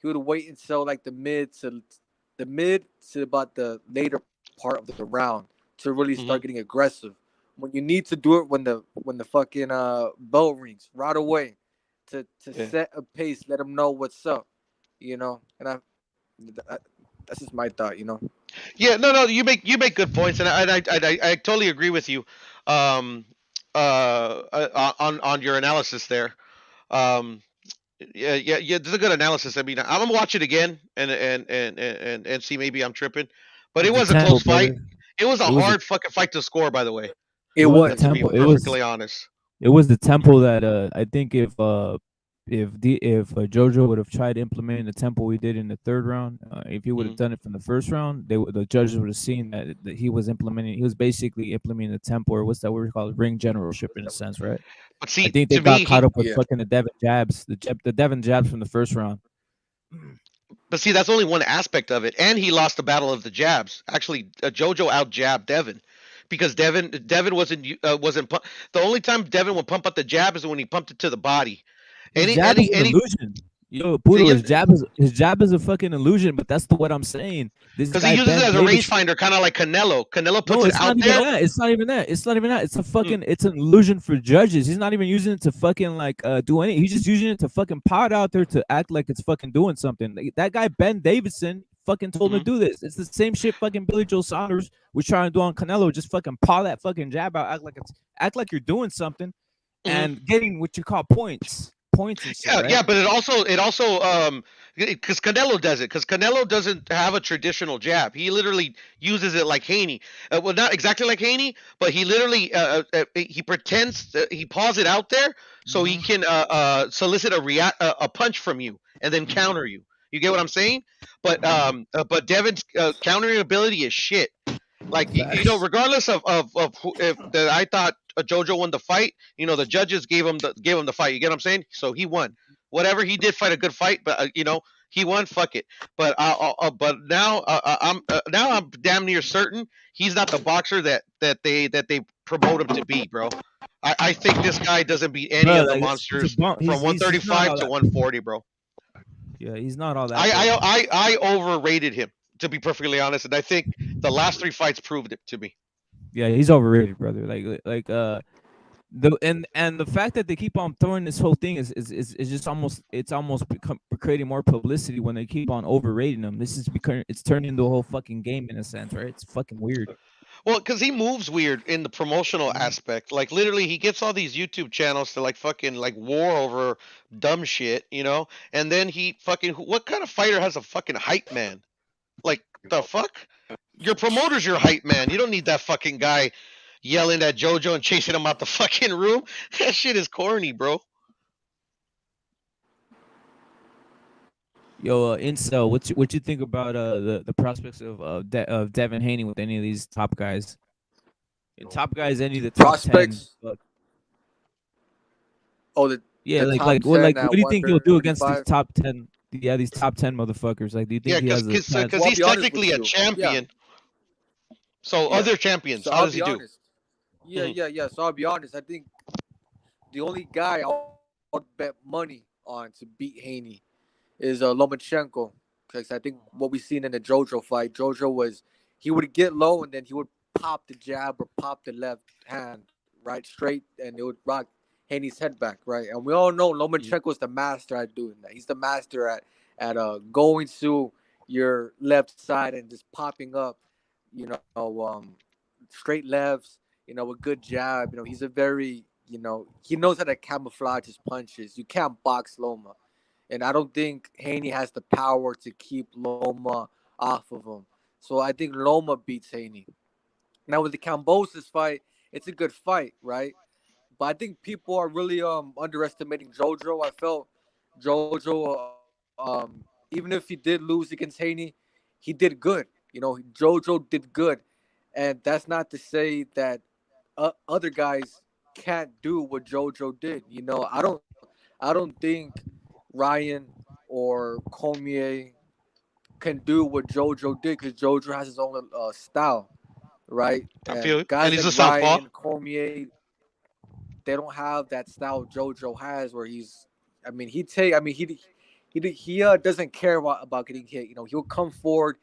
he would wait until like the mid to about the later part of the round to really start Mm-hmm. getting aggressive. When you need to do it when the fucking bell rings right away to Yeah. set a pace, let them know what's up, And that's just my thought. Yeah. No. No. You make good points, and I totally agree with you. Um. On your analysis there. Um. Yeah, yeah, yeah. This is a good analysis. I mean, I'm gonna watch it again and see, maybe I'm tripping, It but it was the was a tempo, close fight. brother. It was a It was the hard fucking fight to score, by the way. it It was the was, To it be tempo. was. perfectly honest. It was the tempo that I think if JoJo would have tried implementing the tempo we did in the third round, if he would have Hmm. done it from the first round, the judges would have seen that he was basically implementing the tempo, or what's that word called, ring generalship in a sense, right? But I see, think they to got me, caught he. up with Yeah. fucking the Devon jabs from the first round. But see, that's only one aspect of it, and he lost the battle of the jabs. Actually, JoJo out jabbed Devin, because Devin wasn't the only time Devin would pump up the jab is when he pumped it to the body. His Any jab is any an any. illusion. Yo, Say Poodle, again. his jab is a fucking illusion, but that's what I'm saying. This Because he guy uses it Ben as a Davis. rangefinder, kind of like Canelo. Canelo puts No, it it's out not even there. that. It's not even that. It's not even that. It's a Mm, fucking. It's an illusion for judges. He's not even using it to fucking like do anything. He's just using it to fucking pot out there to act like it's fucking doing something. Like, that guy Ben Davidson fucking told him to mhm, do this. It's the same shit fucking Billy Joe Saunders was trying to do on Canelo. Just fucking paw that fucking jab out. Act like you're doing something mhm. and getting what you call points and shit, Yeah, right? yeah, but it also because Canelo does it, because Canelo doesn't have a traditional jab. He literally uses it like Haney. Well, not exactly like Haney, but he literally he pretends he paws it out there so he Mm-hmm. can solicit a punch from you and then counter you. You get what I'm saying? But Devin's countering ability is shit. Like, Facts. regardless of who, if that I thought JoJo won the fight, the judges gave him the fight. You get what I'm saying? So he won. Whatever, he did fight a good fight, but he won. Fuck it. But now I'm damn near certain he's not the boxer that they promote him to be, bro. I think this guy doesn't beat any Bro, of the like he's a monsters bump. from He's not 135 all to that. 140, bro. Yeah, he's not all that, I bro. I I, I overrated him, to be perfectly honest, and I think the last 3 fights proved it to me. Yeah, he's overrated, brother. Like And the fact that they keep on throwing this whole thing is just almost become creating more publicity when they keep on overrating them. This is becoming it's turned into a whole fucking game in a sense, right? It's fucking weird. Well, because he moves weird in the promotional Mhm. aspect. Like literally, he gets all these YouTube channels to like fucking like war over dumb shit, you know. And then he fucking what kind of fighter has a fucking hype man? Like the fuck? Your promoter's your hype man. You don't need that fucking guy yelling at JoJo and chasing him out the fucking room. That shit is corny, bro. Yo, Incel, what you think about the prospects of Devin Haney with any of these top guys? And top guys, any of the top 10. Prospects. Oh, Yeah, the top like 10 what at do you think he'll do against 135. these top 10? Yeah, these top 10 motherfuckers. Like, do you Yeah, think he has a chance? because Well, I'll he's be honest technically with a you. Yeah, champion. So yeah. other champions, So how I'll does he be do? honest. Yeah, Hmm. yeah, yeah. So I'll be honest. I think the only guy I would bet money on to beat Haney is Lomachenko, because I think what we seen in the JoJo fight, JoJo was he would get low and then he would pop the jab or pop the left hand right straight, and it would rock Haney's head back, right? And we all know Lomachenko is the master at doing that. He's the master at going to your left side and just popping up, you know, straight lefts, a good jab. He's a very, he knows how to camouflage his punches. You can't box Loma. And I don't think Haney has the power to keep Loma off of him. So I think Loma beats Haney. Now with the Cambosis fight, it's a good fight, right? But I think people are really underestimating JoJo. I felt JoJo, even if he did lose against Haney, he did good. JoJo did good, and that's not to say that other guys can't do what JoJo did. I don't think Ryan or Cormier can do what JoJo did because JoJo has his own style, right? I feel And it. And guys he's like a southpaw. Ryan, Cormier, they don't have that style JoJo has, where he's. I mean, he doesn't care about getting hit. He'll come forward.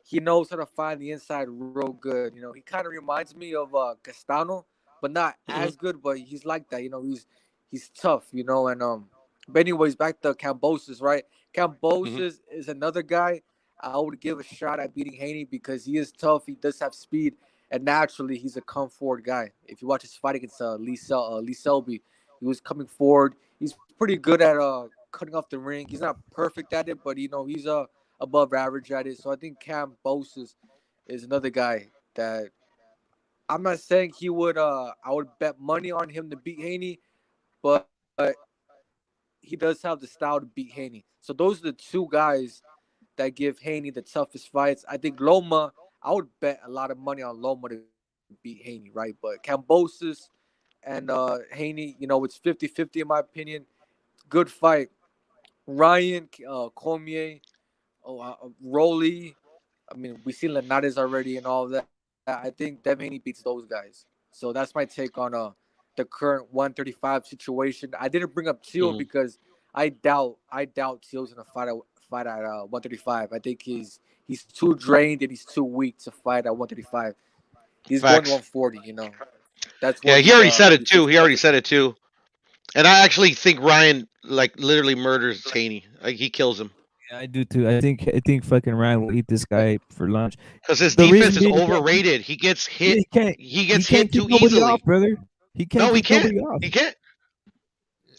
He knows how to find the inside real good. He kind of reminds me of Castano, but not Hmm. as good. But he's like that. He's tough. And But anyways, back to Cambosis, right? Hmm. Cambosis is another guy I would give a shot at beating Haney because he is tough. He does have speed, and naturally he's a come forward guy. If you watch his fight against Lee Selby, he was coming forward. He's pretty good at cutting off the ring. He's not perfect at it, but he's above average at it. So I think Cam Boses is another guy that I'm not saying he would. I would bet money on him to beat Haney, but he does have the style to beat Haney. So those are the two guys that give Haney the toughest fights. I think Loma, I would bet a lot of money on Loma to beat Haney, right? But Cambosis and Haney, it's 50-50 in my opinion. Good fight. Ryan, Cormier, Rolly. I mean, we seen Linares already and all of that. I think Devin Haney beats those guys. So that's my take on the current 135 situation. I didn't bring up Teal Hmm. because I doubt Teal's gonna fight at 135. I think he's too drained and he's too weak to fight at 135. He's going to Facts. 140. That's Yeah, where he already said it he's too. He already perfect. said it too. And I actually think Ryan like literally murders Haney. Like he kills him Yeah, I do too. I think fucking Ryan will eat this guy for lunch. because his The defense reason is being overrated. He gets hit. he can't He he gets can't hit keep too nobody off, easily. brother. He can't No, he keep can't. nobody off. He can't.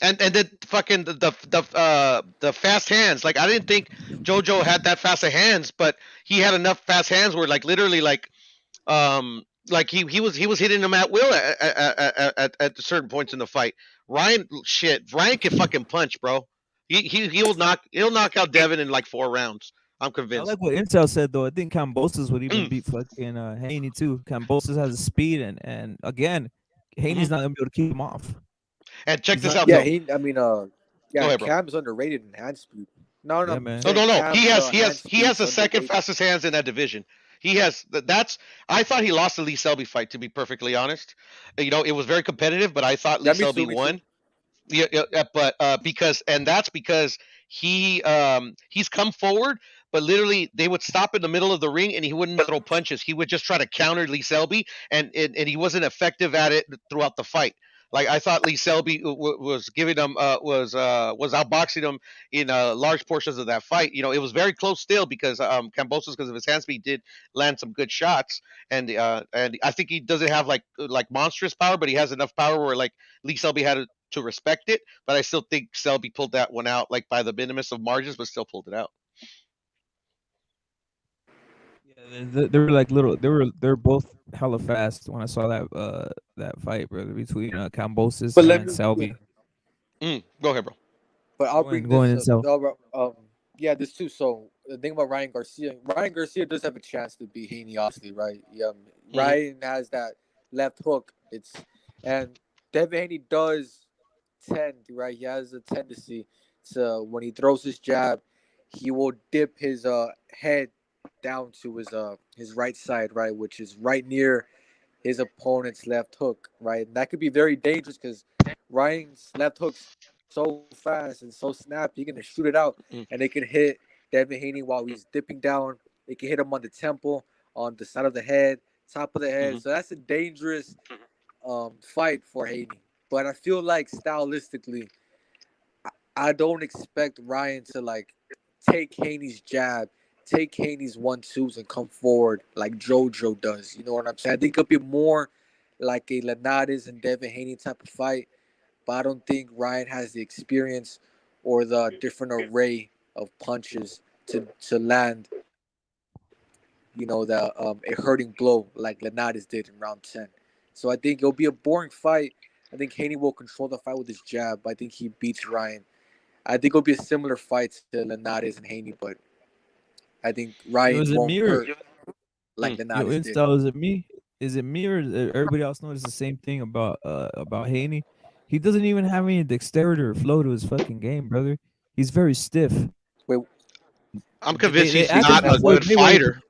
And then fucking the fast hands. Like I didn't think JoJo had that fast of hands, but he had enough fast hands where like he was hitting him at will at certain points in the fight. Ryan can fucking punch, bro. He'll knock out Devin in like 4 rounds. I'm I convinced. like what Intel said though. I think Cambosis would even Mm, beat fucking Haney too. Cambosis has the speed and again, Haney's hmm. not gonna be able to keep him off. And check He's this not out gonna. Yeah, though. Go yeah, ahead, bro. Cam is underrated in hand speed. No, no, Yeah, I'm man. No, saying no, no. He Cam's has he hand has he has speed's the second underrated. fastest hands in that division. He has that's. I thought he lost the Lee Selby fight. To be perfectly honest, it was very competitive, but I thought Lee Yeah, me Selby too, me too. won. Yeah, yeah, yeah, but because and that's because he's come forward, but literally they would stop in the middle of the ring and he wouldn't throw punches. He would just try to counter Lee Selby, and he wasn't effective at it throughout the fight. Like I thought Lee Selby was giving him was outboxing him in large portions of that fight. You know, it was very close still because Kambosos, because of his hand speed, did land some good shots, and I think he doesn't have like monstrous power, but he has enough power where like Lee Selby had to respect it. But I still think Selby pulled that one out like by the minimum of margins, but still pulled it out. Yeah, they were like little. They're both hella fast. When I saw that fight, brother, between Cambosis But let and me, yeah, Selby, Go ahead, bro. but I'll bring going this in up. Selby. Yeah, this too. So the thing about Ryan Garcia, Ryan Garcia does have a chance to beat Haney, obviously, right? Yeah, Hmm. Ryan has that left hook. And Devin Haney does tend, right? He has a tendency to, when he throws his jab, he will dip his head down to his right side, right, which is right near his opponent's left hook, right? And that could be very dangerous because Ryan's left hook's so fast and so snappy, he can shoot it out, Mm. and it can hit Devin Haney while he's dipping down. It can hit him on the temple, on the side of the head, top of the head. Hmm. So that's a dangerous fight for Haney. But I feel like stylistically, I don't expect Ryan to like take Haney's jab, take Haney's 1-2s and come forward like JoJo does. You know what I'm saying? I think it'll be more like a Linares and Devin Haney type of fight, but I don't think Ryan has the experience or the different array of punches to land, you know, a hurting blow like Linares did in round 10. So I think it'll be a boring fight. I think Haney will control the fight with his jab. I think he beats Ryan. I think it'll be a similar fight to Linares and Haney, but I think Yo, Ryan is it won't me or hurt like Mm. yo, Linares did. Insta? Is it me? Is it me or everybody else notice the same thing about Haney? He doesn't even have any dexterity or flow to his fucking game, brother. He's very stiff. Wait, I'm They convinced they he's he asked him doesn't not if a have Floyd what? good Mayweather could. fighter.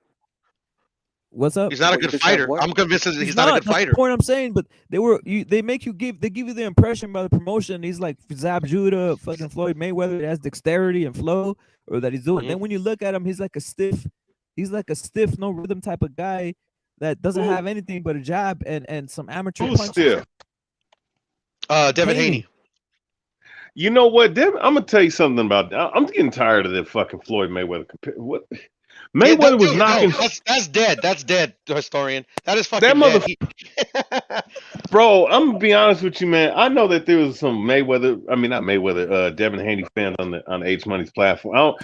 What's up? He's not a Wait, he good doesn't have fighter. what? I'm convinced that He's he's not a not. good That's the fighter. point I'm saying. But they give you the impression by the promotion he's like Zab Judah, fucking Floyd Mayweather that has dexterity and flow, or that he's doing. Hmm. Then when you look at him, he's like a stiff, no rhythm type of guy that doesn't Who have anything but a jab and some amateur who's punches. stiff? Devin Haney. Haney, You know what? I'm gonna tell you something about. I'm getting tired of that fucking Floyd Mayweather. What Yeah, Mayweather was dude, no, knocking that's dead. That's dead, historian. That is that fucking mother. dead. Bro, I'm gonna be honest with you, man. I know that there was some Mayweather. I mean, not Mayweather. Devin Haney fans on H Money's platform.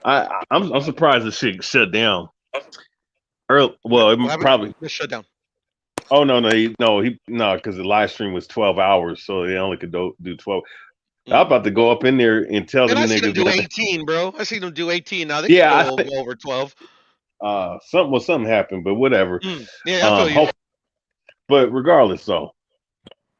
I'm surprised the shit shut down. Early, well, What it happened? probably. Just shut down. Oh no, because the live stream was 12 hours, so they only could do 12. I'm Mm. about to go up in there and tell And them I seen him niggas, do man. 18, bro. I seen him do 18. Now they can Yeah, I go think over 12. something happened, but whatever. Yeah, I feel you. Hope, but regardless, though,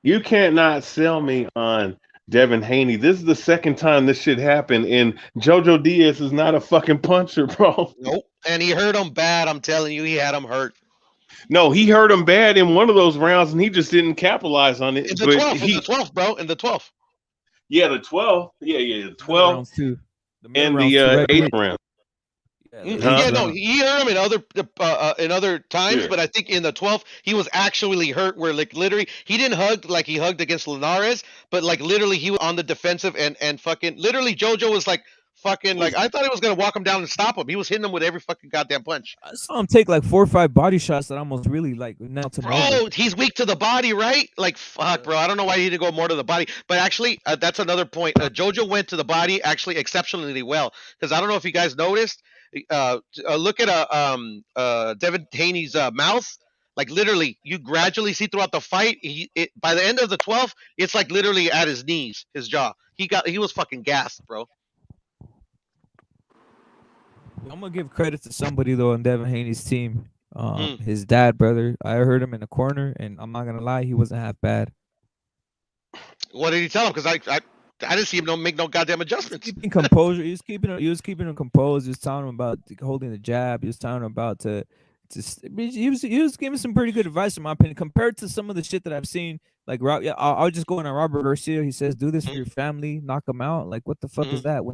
you can't not sell me on Devin Haney. This is the second time this shit happened, and jojodiaz is not a fucking puncher, bro. Nope. And he hurt him bad. I'm telling you, he had him hurt. No, he hurt him bad in one of those rounds, and he just didn't capitalize on In it. the But 12th, in the 12th, bro. In the 12th. yeah, the 12, the the middle 12 rounds too. The middle and rounds the too, right? eighth round, Yeah, the huh? eighth Yeah, no, round. he hurt him in other times, Yeah. but I think in the 12th he was actually hurt. Where like literally he didn't hug like he hugged against Linares, but like literally he was on the defensive and fucking literally JoJo was like fucking like I thought he was gonna walk him down and stop him. He was hitting him with every fucking goddamn punch. I saw him take like 4 or 5 body shots that almost really like knelt him over. Bro, he's weak to the body, right? Like, fuck, bro. I don't know why he didn't go more to the body. But actually, that's another point. JoJo went to the body actually exceptionally well. Because I don't know if you guys noticed. Look at Devin Haney's mouth. Like, literally, you gradually see throughout the fight. By the end of the 12th, it's like literally at his knees, his jaw. He was fucking gassed, bro. I'm gonna give credit to somebody though on Devin Haney's team. Mm. His dad, brother. I heard him in the corner, and I'm not gonna lie, he wasn't half bad. What did he tell him? Because I didn't see him make no goddamn adjustments. Keeping composure. He was keeping him composed. He was telling him about holding the jab. He was telling him about he was giving some pretty good advice in my opinion compared to some of the shit that I've seen. Like yeah, I'll just go on Robert Garcia. He says, "Do this for Mm. your family. Knock him out." Like what the fuck is Mm. that?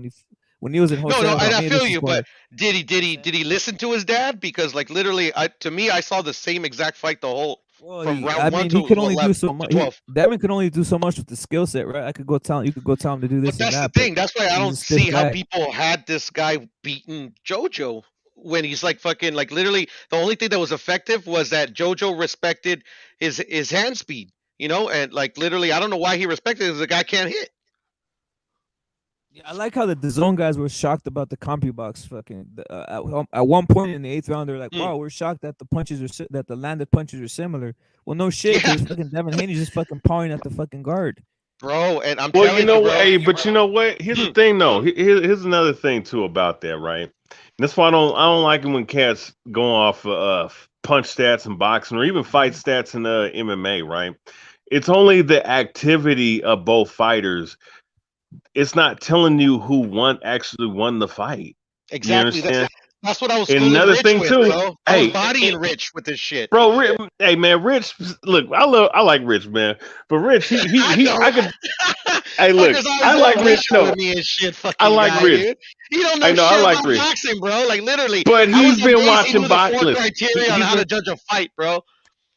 When he was in No, Jose no, and I feel Ramirez's you, corner. but did he listen to his dad? Because like literally, to me, I saw the same exact fight the Well, from I round one mean, to he could only do 11 so to much. 12. Devin could only do so much with the skill set, right? You could go tell him to do But this and that's the that, but thing. That's why I he's a don't stiff see how guy. people had this guy beaten JoJo when he's like fucking like literally the only thing that was effective was that JoJo respected his hand speed, and like literally I don't know why he respected it because the guy can't hit. Yeah, I like how the zone guys were shocked about the CompuBox fucking. At one point in the eighth round, they're like, Mm, "Wow, we're shocked that the punches that the landed punches are similar." Well, no shit, yeah, because fucking Devin Haney's just fucking pawing at the fucking guard. bro, and I'm Well, you telling you, know, bro. hey, but you know what? Here's the Mm, thing, though. Here's another thing too about that, right? And that's why I don't like it when cats go off punch stats in boxing or even fight stats in MMA, right? It's only the activity of both fighters. It's not telling you who actually won the fight. You exactly. That's understand? that's what I was And schooling another Rich thing with, too, bro. I was hey, bodying Rich with this shit. bro, hey man, Rich, look, I like Rich, man, but Rich, I I know. could, hey, look, Fuckers always I like want Rich, ratio no, with me and shit, I fucking like guy, Rich, dude. You don't I know know, I shit like about Rich, boxing, bro. Like literally, but I was he's been amazed he watching knew the box. four Listen, criteria on he's how to been judge a fight, bro.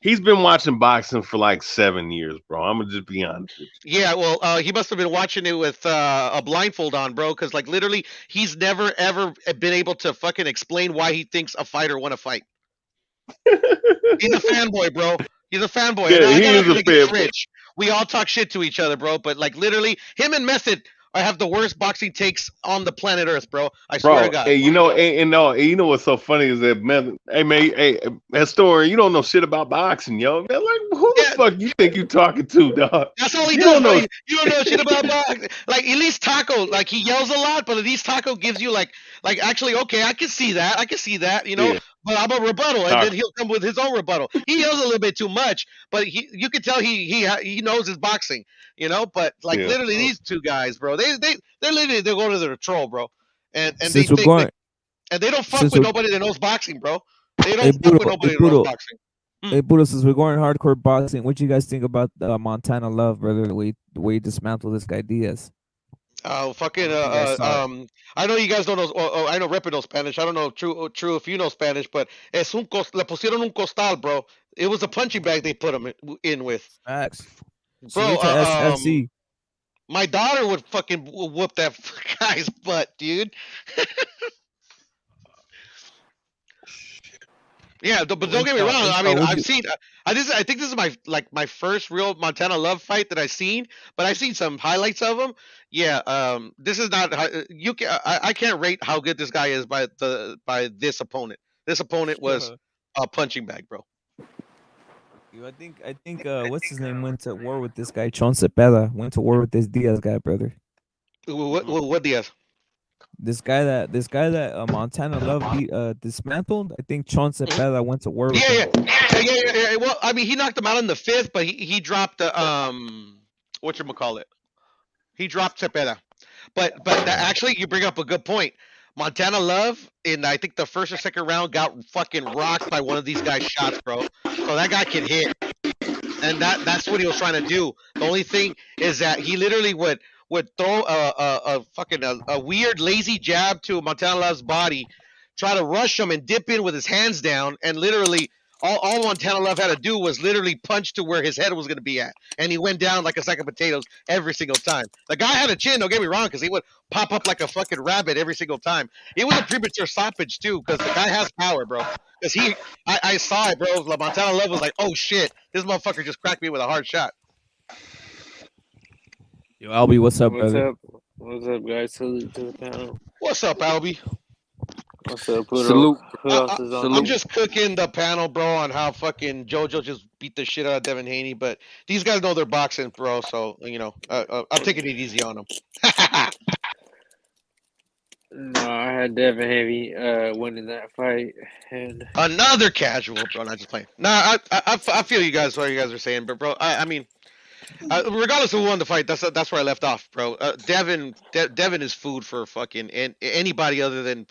he's been watching boxing for like 7 years, bro. I'm gonna just be honest with Yeah, well, he must have been watching it with a blindfold on, bro, because like literally, he's never ever been able to fucking explain why he thinks a fighter won a fight. He's a you. fanboy, bro. He's a fanboy, and Yeah, I he got is nothing a against fair, Rich. We all talk shit to each other, bro. But like literally, him and Method have the worst boxing takes on the planet Earth, bro. I swear to bro. God. Hey, and no, you know what's so funny is that man, hey man, hey, historian, you don't know shit about boxing, yo. Man, like who the Yeah, fuck you think you talking to, dog? that's all he You does, don't bro. know. You don't know shit about boxing. Like at least Taco, like he yells a lot, but at least Taco gives you like actually, okay, I can see that. I can see that, Yeah, But I'm a rebuttal, and then talk. he'll come with his own rebuttal. He yells a little bit too much, but you can tell he knows his boxing, But like Yeah. literally, these two guys, bro, they're literally they go to the troll, bro, and they Since we're think going, and they don't fuck since with we're nobody that knows boxing, bro. They hey don't fuck with Budo, hey nobody that knows Budo, boxing. Hmm. hey Budo, since we're going hardcore boxing, what you guys think about Montana Love, brother? The way he dismantled this guy Diaz. I Fucking don't know if you guys saw it. I know you guys don't know. I know Ripper knows Spanish. I don't know true if you know Spanish, but le pusieron un costal, bro. It was a punching bag they put him in with, Facts. bro. Salute to SFC. My daughter would fucking whoop that guy's butt, dude. Yeah, but don't What get me y'all? wrong. What I mean, y'all? Would I've you? seen. I think this is my first real Montana Love fight that I've seen, but I've seen some highlights of him. Yeah, this is not you can. I can't rate how good this guy is by this opponent. This opponent was a punching bag, bro. I think what's his name went to war with this guy Chon Cepeda. Went to war with this Diaz guy, brother. What Diaz? This guy that Montana Love dismantled. I think Chon Mhm. Cepeda went to war with Yeah, him. yeah. Well, I mean, he knocked him out in the fifth, but he dropped the what you call it? He dropped Cepeda. But that Yeah. actually, you bring up a good point. Montana Love in I think the first or second round got fucking rocked by one of these guys' shots, bro. So that guy can hit, and that's what he was trying to do. The only thing is that he literally would throw a fucking a weird lazy jab to Montana Love's body, try to rush him and dip in with his hands down, and literally all Montana Love had to do was literally punch to where his head was going to be at, and he went down like a sack of potatoes every single time. The guy had a chin, don't get me wrong, because he would pop up like a fucking rabbit every single time. It was a premature stoppage too, because the guy has power, bro. Because I saw it, bro. Montana Love was like, oh shit, this motherfucker just cracked me with a hard shot. Yo, Albie, what's up, What's brother? up? What's up, guys? Salute to the panel. What's up, Albie? What's up, Pluto? Salute. Who else is on I'm here? just cooking the panel, bro, on how fucking JoJo just beat the shit out of Devin Haney. But these guys know they're boxing, bro. So I'm taking it easy on them. No, I had Devin Heavy winning that fight, and Another casual, bro. Not just playing. Nah, I feel you guys what you guys are saying, but bro, I mean, regardless of who won the fight, that's where I left off, bro. Devin is food for fucking anybody other than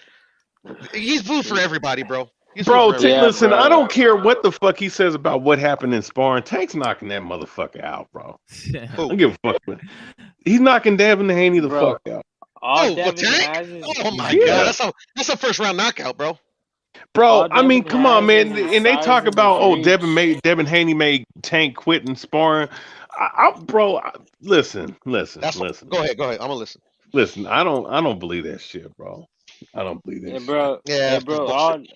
he's food for everybody, bro. He's food Bro, for everybody. yeah, listen, I bro. don't care what the fuck he says about what happened in sparring. Tank's knocking that motherfucker out, bro. I Who? don't give a fuck. He's knocking Devin Haney the Bro, fuck out. all Oh, well, Devin Tank? has is Oh my he god, Yeah. that's a first round knockout, bro. Bro, All I mean, Devin come on, has is man. his And they size talk and his about, oh, reach. Devin Haney made Tank quit and sparring. Bro, listen, listen, That's what. listen, Go ahead. Go ahead. I'm gonna listen. listen. I don't believe that shit, bro. I don't believe that shit. Yeah, Hey, it's just bro, bullshit.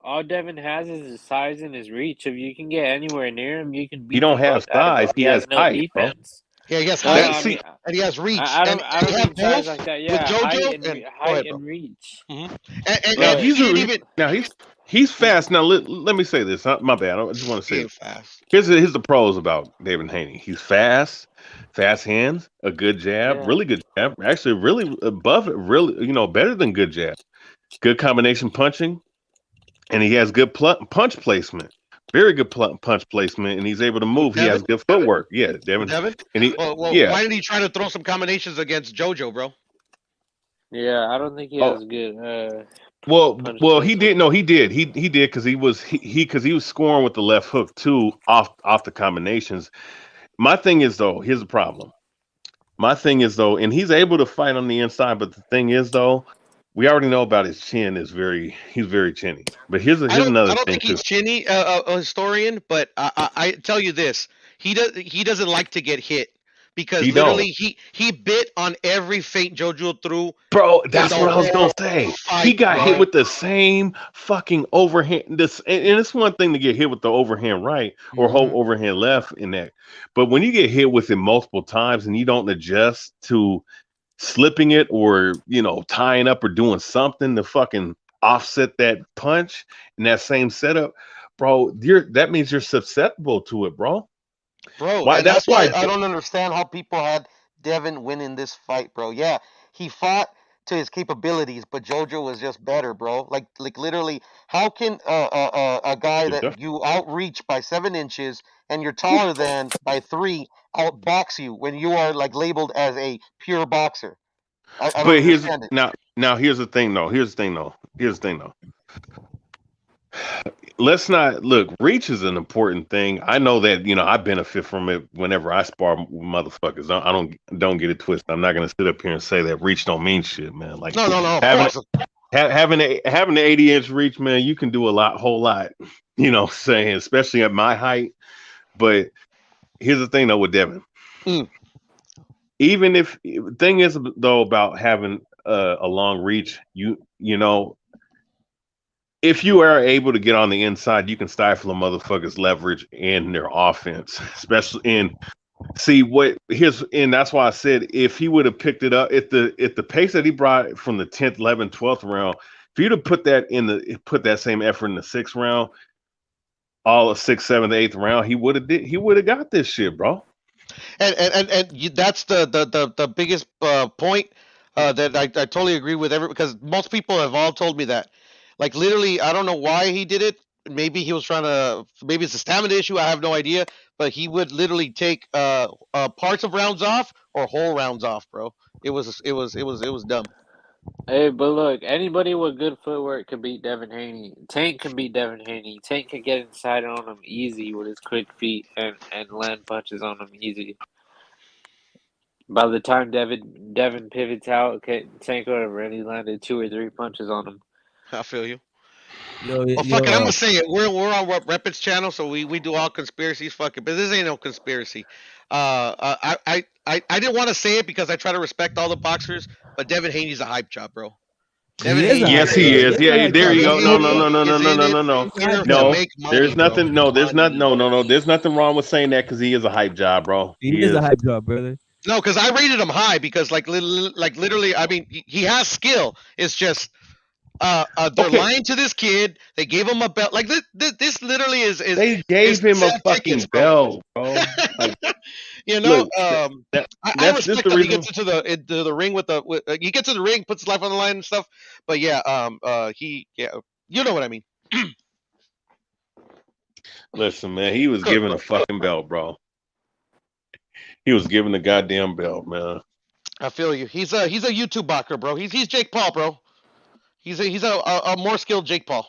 all Devin has is his size and his reach. If you can get anywhere near him, you can He beat the don't have fuck out of size. him. He He has has no height, bro. defense. Yeah, he has No, no, That height I see, mean, and he has reach, I and don't, I he don't has mean size both like that. with Yeah, JoJo. And go height ahead, bro. and reach. hmm now and But he didn't even. now he's fast. Now let me say this. My bad. I just want to He say ain't this. fast. Here's the pros about David Haney. He's fast, fast hands, a good jab, yeah, really good jab. Actually, really above it, really better than good jab. Good combination punching, and he has good punch placement. Very good punch placement, and he's able to Who, move. He Devin? has good footwork. Yeah, Who, Devin, Devin? and he Well, yeah. why did he try to throw some combinations against JoJo, bro? yeah, I don't think he Oh has good punch well, he placement. did. No, he did. He did because he was scoring with the left hook too off the combinations. My thing is though, here's the problem. My thing is though, and he's able to fight on the inside, but the thing is though, we already know about his chin is he's very chinny. But I here's I another don't thing think too. he's chinny, a historian, but I tell you this: he doesn't like to get hit because He literally don't. he bit on every feint JoJo threw Bro, in that's the what I was gonna whole say. He fight, got hit bro. with the same fucking overhand. And it's one thing to get hit with the overhand right or whole Hmm. overhand left in that, but when you get hit with it multiple times and you don't adjust to slipping it or tying up or doing something to fucking offset that punch in that same setup, bro, that means you're susceptible to it, bro. Bro, Why? and That's that's why why. I don't understand how people had Devin winning this fight, bro. Yeah, he fought to his capabilities, but JoJo was just better, bro. Like literally, how can a guy that you outreach by 7 inches and you're taller than by three outbox you when you are like labeled as a pure boxer? I don't But here's understand it. now here's the thing though. Here's the thing though. Let's not look. Reach is an important thing. I know that I benefit from it whenever I spar with motherfuckers. I don't get it twisted. I'm not gonna sit up here and say that reach don't mean shit, man. Like No, no, no. Of having course. having the 80-inch reach, man, you can do a whole lot. Saying especially at my height. But here's the thing though with Devin. Mm. Even if thing is though about having a long reach, you know if you are able to get on the inside, you can stifle a motherfucker's leverage and their offense, especially in see what here's and that's why I said if he would have picked it up at the pace that he brought from the 10th, 11th, 12th round, for you to put that same effort in the sixth round, all of sixth, seventh, eighth round, he would have got this shit, bro. That's the biggest point that I totally agree with because most people have all told me that. Like literally, I don't know why he did it. Maybe he was trying to. Maybe it's a stamina issue. I have no idea. But he would literally take parts of rounds off or whole rounds off, bro. It was dumb. Hey, but look, anybody with good footwork can beat Devin Haney. Tank can beat Devin Haney. Tank can get inside on him easy with his quick feet and land punches on him easy. By the time Devin pivots out, okay, Tank would have already landed 2 or 3 punches on him. I feel you. Yo, Well, yo, fuck it. I'm gonna say it. We're on Repit's channel, so we do all conspiracies. Fuck it, but this ain't no conspiracy. I didn't want to say it because I try to respect all the boxers, but Devin Haney's a hype job, bro. Devin he is a Haney hype Yes, is he job. in He it. is. is a Yeah, hype there job, you Devin bro. go. No, Look, no, Haney look, no, no, no, is no, in no, it no, no. he's a hype here to job. No, make there's money, bro. nothing. No, there's not. Money, No, no, bro. no. There's nothing wrong with saying that because he is a hype job, bro. He He is a is. hype job, brother. No, because I rated him high because like literally, I mean, he has skill. It's just they're Okay, lying to this kid. They gave him a belt. Like this literally they is gave him a sad tickets, fucking bro. belt, bro. Like, You know, look, I that's just respect the that he reason. gets into the ring he gets to the ring, puts his life on the line and stuff. But yeah, yeah, you know what I mean. Listen, man, he was Good, given a bro. fucking belt, bro. He was given the goddamn belt, man. I feel you. He's a YouTube boxer, bro. He's Jake Paul, bro. He's a more skilled Jake Paul.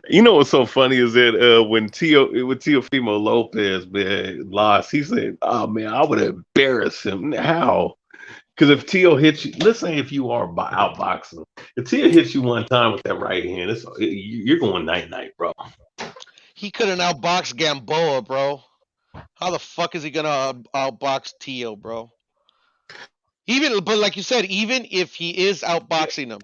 You know what's so funny is that when Teofimo Lopez man lost, he said, "Oh man, I would embarrass him." How? Because if Tio hits you, let's say if you are outboxing, if Tio hits you one time with that right hand, you're going night night, bro. He couldn't outbox Gamboa, bro. How the fuck is he gonna outbox Tio, bro? Even, but like you said, even if he is outboxing him,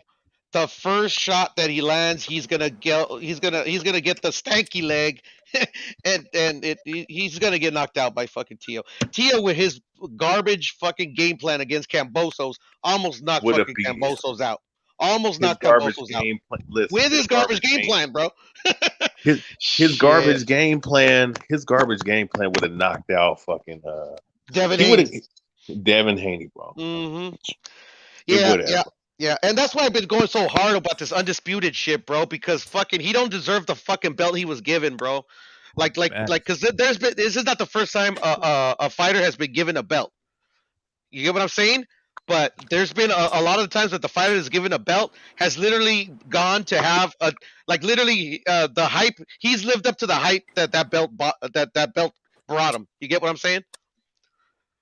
the first shot that he lands, he's gonna get the stanky leg, he's gonna get knocked out by fucking Tio. Tio with his garbage fucking game plan against Cambosos almost knocked With a fucking beast. Cambosos out. Almost His knocked garbage Cambosos out game. Listen, with his garbage game plan, bro. his Shit, his garbage game plan would have knocked out fucking Devin he would Haney. have Devin Haney, bro. Mm-hmm. It Yeah, would have. yeah, yeah, and that's why I've been going so hard about this undisputed shit, bro. Because fucking, he don't deserve the fucking belt he was given, bro. Facts. Because there's been, this is not the first time a fighter has been given a belt. You get what I'm saying? But there's been a lot of times that the fighter is given a belt has literally gone to have a, like, literally the hype. He's lived up to the hype that belt brought him. You get what I'm saying?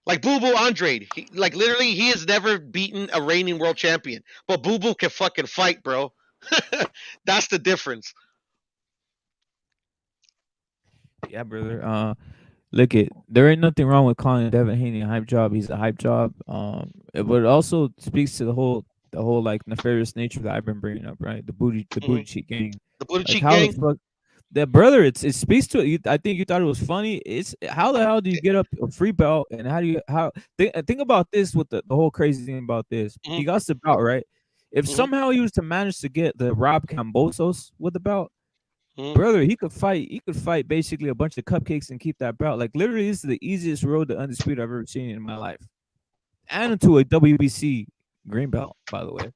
Like Boo Boo Andrade, like literally, he has never beaten a reigning world champion, but Boo Boo can fucking fight, bro. That's the difference. Yeah, brother. Look it. There ain't nothing wrong with calling Devin Haney a hype job. He's a hype job. But it also speaks to the whole like nefarious nature that I've been bringing up, right? The Hmm. booty cheat gang. The Buddha Like Cheek how the Gang. fuck that brother? It speaks to it. I think you thought it was funny. It's how the hell do you get up a free belt and how do you think about this with the whole crazy thing about this? Hmm. He got the belt right. If Hmm. somehow he was to manage to get the Rob Cambosos with the belt, Hmm. brother, he could fight. He could fight basically a bunch of cupcakes and keep that belt. Like literally, this is the easiest road to undisputed I've ever seen in my life, and to a WBC green belt, by the way.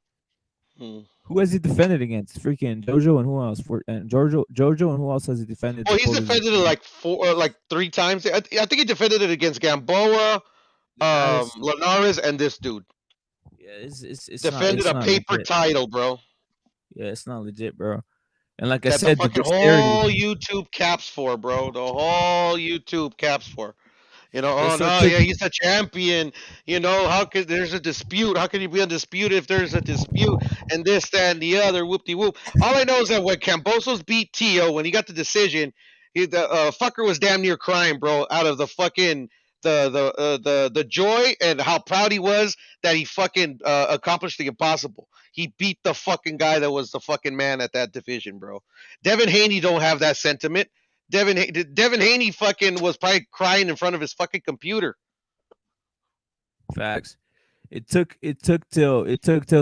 Hmm. Who has he defended against? Freaking Jojo and who else? And Jojo and who else has he defended? Well, he's Supposedly, defended it like like 3 times. I think he defended it against Gamboa, Linares. Linares, and this dude. Yeah, Defended it's a not paper legit. title, bro. Yeah, it's not legit, bro. And like I That the said, the fucking disparity. whole YouTube caps for, bro. The whole YouTube caps for. Yeah, Oh so it no, took. yeah, he's a champion. How could there's a dispute? How can you be undisputed if there's a dispute? And this, that, and the other, whoop de whoop. All I know is that when Cambosos beat Tio, when he got the decision, the fucker was damn near crying, bro, out of the fucking the joy and how proud he was that he fucking accomplished the impossible. He beat the fucking guy that was the fucking man at that division, bro. Devin Haney don't have that sentiment. Devin Haney fucking was probably crying in front of his fucking computer. Facts. It took till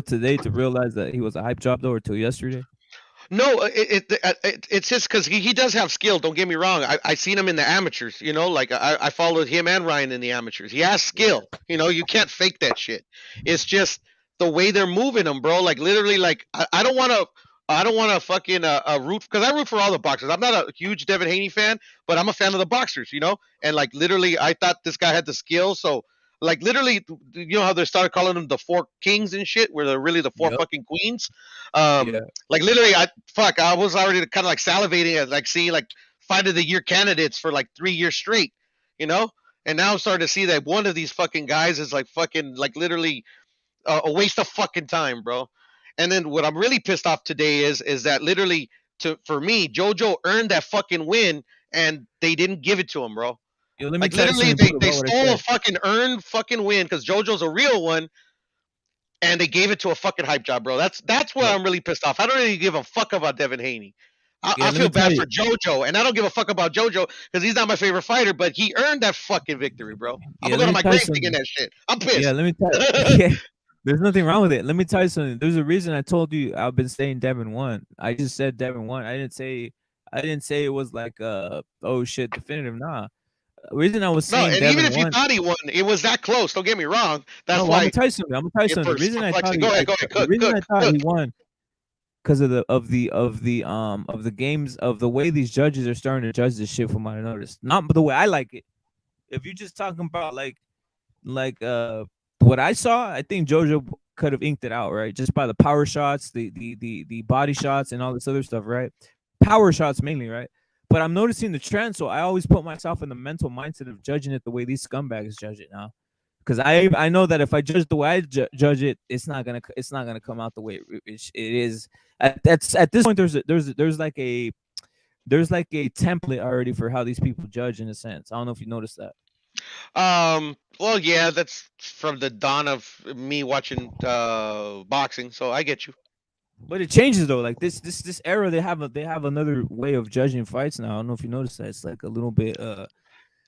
today to realize that he was a hype job though, or till yesterday. No, it's just because he does have skill. Don't get me wrong. I seen him in the amateurs. Like I followed him and Ryan in the amateurs. He has Yeah. skill. You can't fake that shit. It's just the way they're moving him, bro. Like literally, like I don't want to. I don't want to fucking root because I root for all the boxers. I'm not a huge Devin Haney fan, but I'm a fan of the boxers, And like literally, I thought this guy had the skill. So like literally, you know how they started calling them the four kings and shit, where they're really the four Yep. fucking queens. Um, Yeah. like literally, I was already kind of like salivating at like seeing like fight of the year candidates for like 3 years straight, you know. And now I'm starting to see that one of these fucking guys is like fucking like literally a waste of fucking time, bro. And then what I'm really pissed off today is that literally for me, JoJo earned that fucking win and they didn't give it to him, bro. Yo, let me Like tell you literally, something they, brutal they about what I stole a said. fucking earned fucking win because JoJo's a real one, and they gave it to a fucking hype job, bro. That's where Look, I'm really pissed off. I don't really give a fuck about Devin Haney. I, yeah, I let me feel tell bad you. for JoJo, and I don't give a fuck about JoJo because he's not my favorite fighter, but he earned that fucking victory, bro. I'm Yeah, gonna let go to me my tell you grave thinking something. that shit. I'm Yeah, pissed. let me tell you. Yeah, there's nothing wrong with it. Let me tell you something. There's a reason I told you I've been saying Devin won. I just said Devin won. I didn't say it was like oh shit definitive. Nah. The reason I was No, saying and even Devin if you won. thought he won, it was that close. Don't get me wrong. No, That's well, I'm gonna why tell you something. I'm gonna tell you something. The reason for I thought flexing. Go ahead, go ahead, the cook, reason cook, I thought cook. he won because of the games of the way these judges are starting to judge this shit from what I noticed. Not the way I like it. If you're just talking about like what I saw, I think JoJo could have inked it out, right? Just by the power shots, the body shots and all this other stuff, right? Power shots mainly, right? But I'm noticing the trend, so I always put myself in the mental mindset of judging it the way these scumbags judge it now. because I know that if I judge the way I judge it, it's not gonna come out the way it is. At this point, there's like a template already for how these people judge in a sense. I don't know if you noticed that. Well, yeah, that's from the dawn of me watching boxing, so I get you. But it changes though. Like this era, they have another way of judging fights now. I don't know if you noticed that. It's like a little bit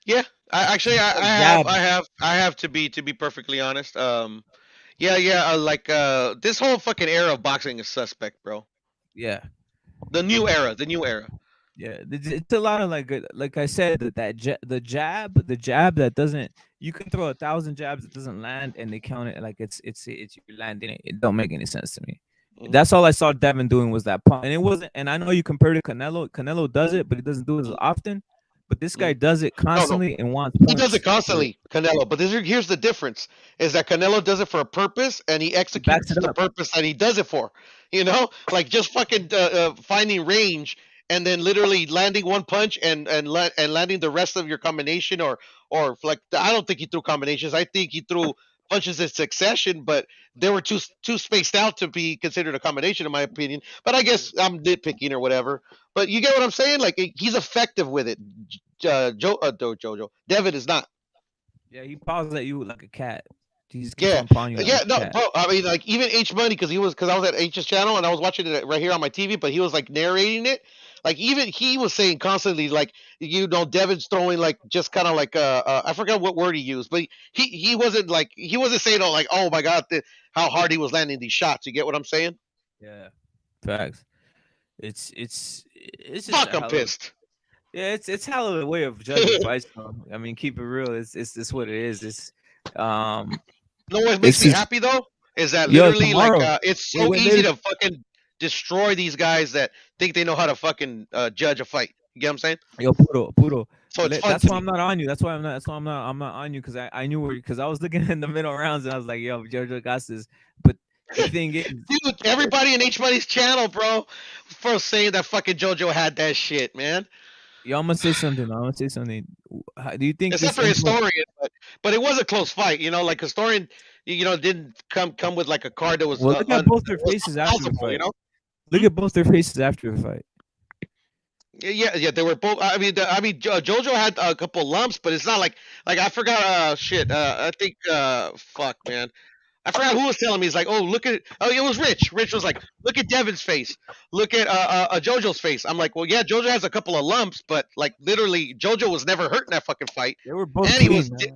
Yeah, I actually I have jab. I have to be perfectly honest. Yeah, yeah, like this whole fucking era of boxing is suspect, bro. Yeah. The new era, the new era. Yeah, it's a lot of like I said the jab that doesn't you can throw 1,000 jabs that doesn't land and they count it like it's you're landing it. It don't make any sense to me. Mhm. That's all I saw Devin doing was that pump, and it wasn't. And I know you compared to Canelo. Canelo does it, but he doesn't do it as often. But this guy Mhm. does it No, no, constantly and wants he does it points for it. constantly, Canelo. But here's the difference: is that Canelo does it for a purpose, and he He backs executes it the up. purpose that he does it for. You know, like just fucking finding range and then literally landing one punch and landing the rest of your combination, or like I don't think he threw combinations. I think he threw punches in succession, but they were too spaced out to be considered a combination, in my opinion. But I guess I'm nitpicking or whatever. But you get what I'm saying? Like he's effective with it. Jojo. Devin is not. Yeah, he paws at you like a cat. He just keeps Yeah, on pawing you out yeah, like a no, cat. bro. I mean, like even H Money because I was at H's channel and I was watching it right here on my TV, but he was like narrating it. Like even he was saying constantly, like Devin's throwing like just kind of like I forgot what word he used, but he wasn't like he wasn't saying like oh my god how hard he was landing these shots. You get what I'm saying? Yeah, facts. It's just Fuck, a I'm hell of pissed. yeah. It's hell of a way of judging fights. Though. I mean, keep it real. It's just what it is. Um, You know what makes it's me just happy though is that yo literally like tomorrow. it's Wait, so wait, easy later. to fucking destroy these guys that think they know how to fucking judge a fight. You get what I'm saying? Yo, Puro. So it's fun That's to why I'm me. not on you. That's why I'm not. That's why I'm not on you because I knew where because I was looking in the middle rounds and I was like, yo, Jojo got this. But the thing is, Dude, everybody in H Money's channel, bro, for saying that fucking JoJo had that shit, man. yo, I'm gonna say something. I'm gonna say something. Do you think Except this for influence? Historian, but it was a close fight. You know, like Historian, didn't come with like a card that was Well, look at both their was faces after the plausible. You fight. know. Look Hmm? at both their faces after the fight. Yeah, yeah, they were both. JoJo had a couple lumps, but it's not like I forgot. Shit. I think. Fuck, man. I forgot who was telling me. He's like, oh, look at. Oh, it was Rich. Rich was like, look at Devin's face. Look at JoJo's face. I'm like, well, yeah, JoJo has a couple of lumps, but like literally, JoJo was never hurt in that fucking fight, They were both and he clean, was man.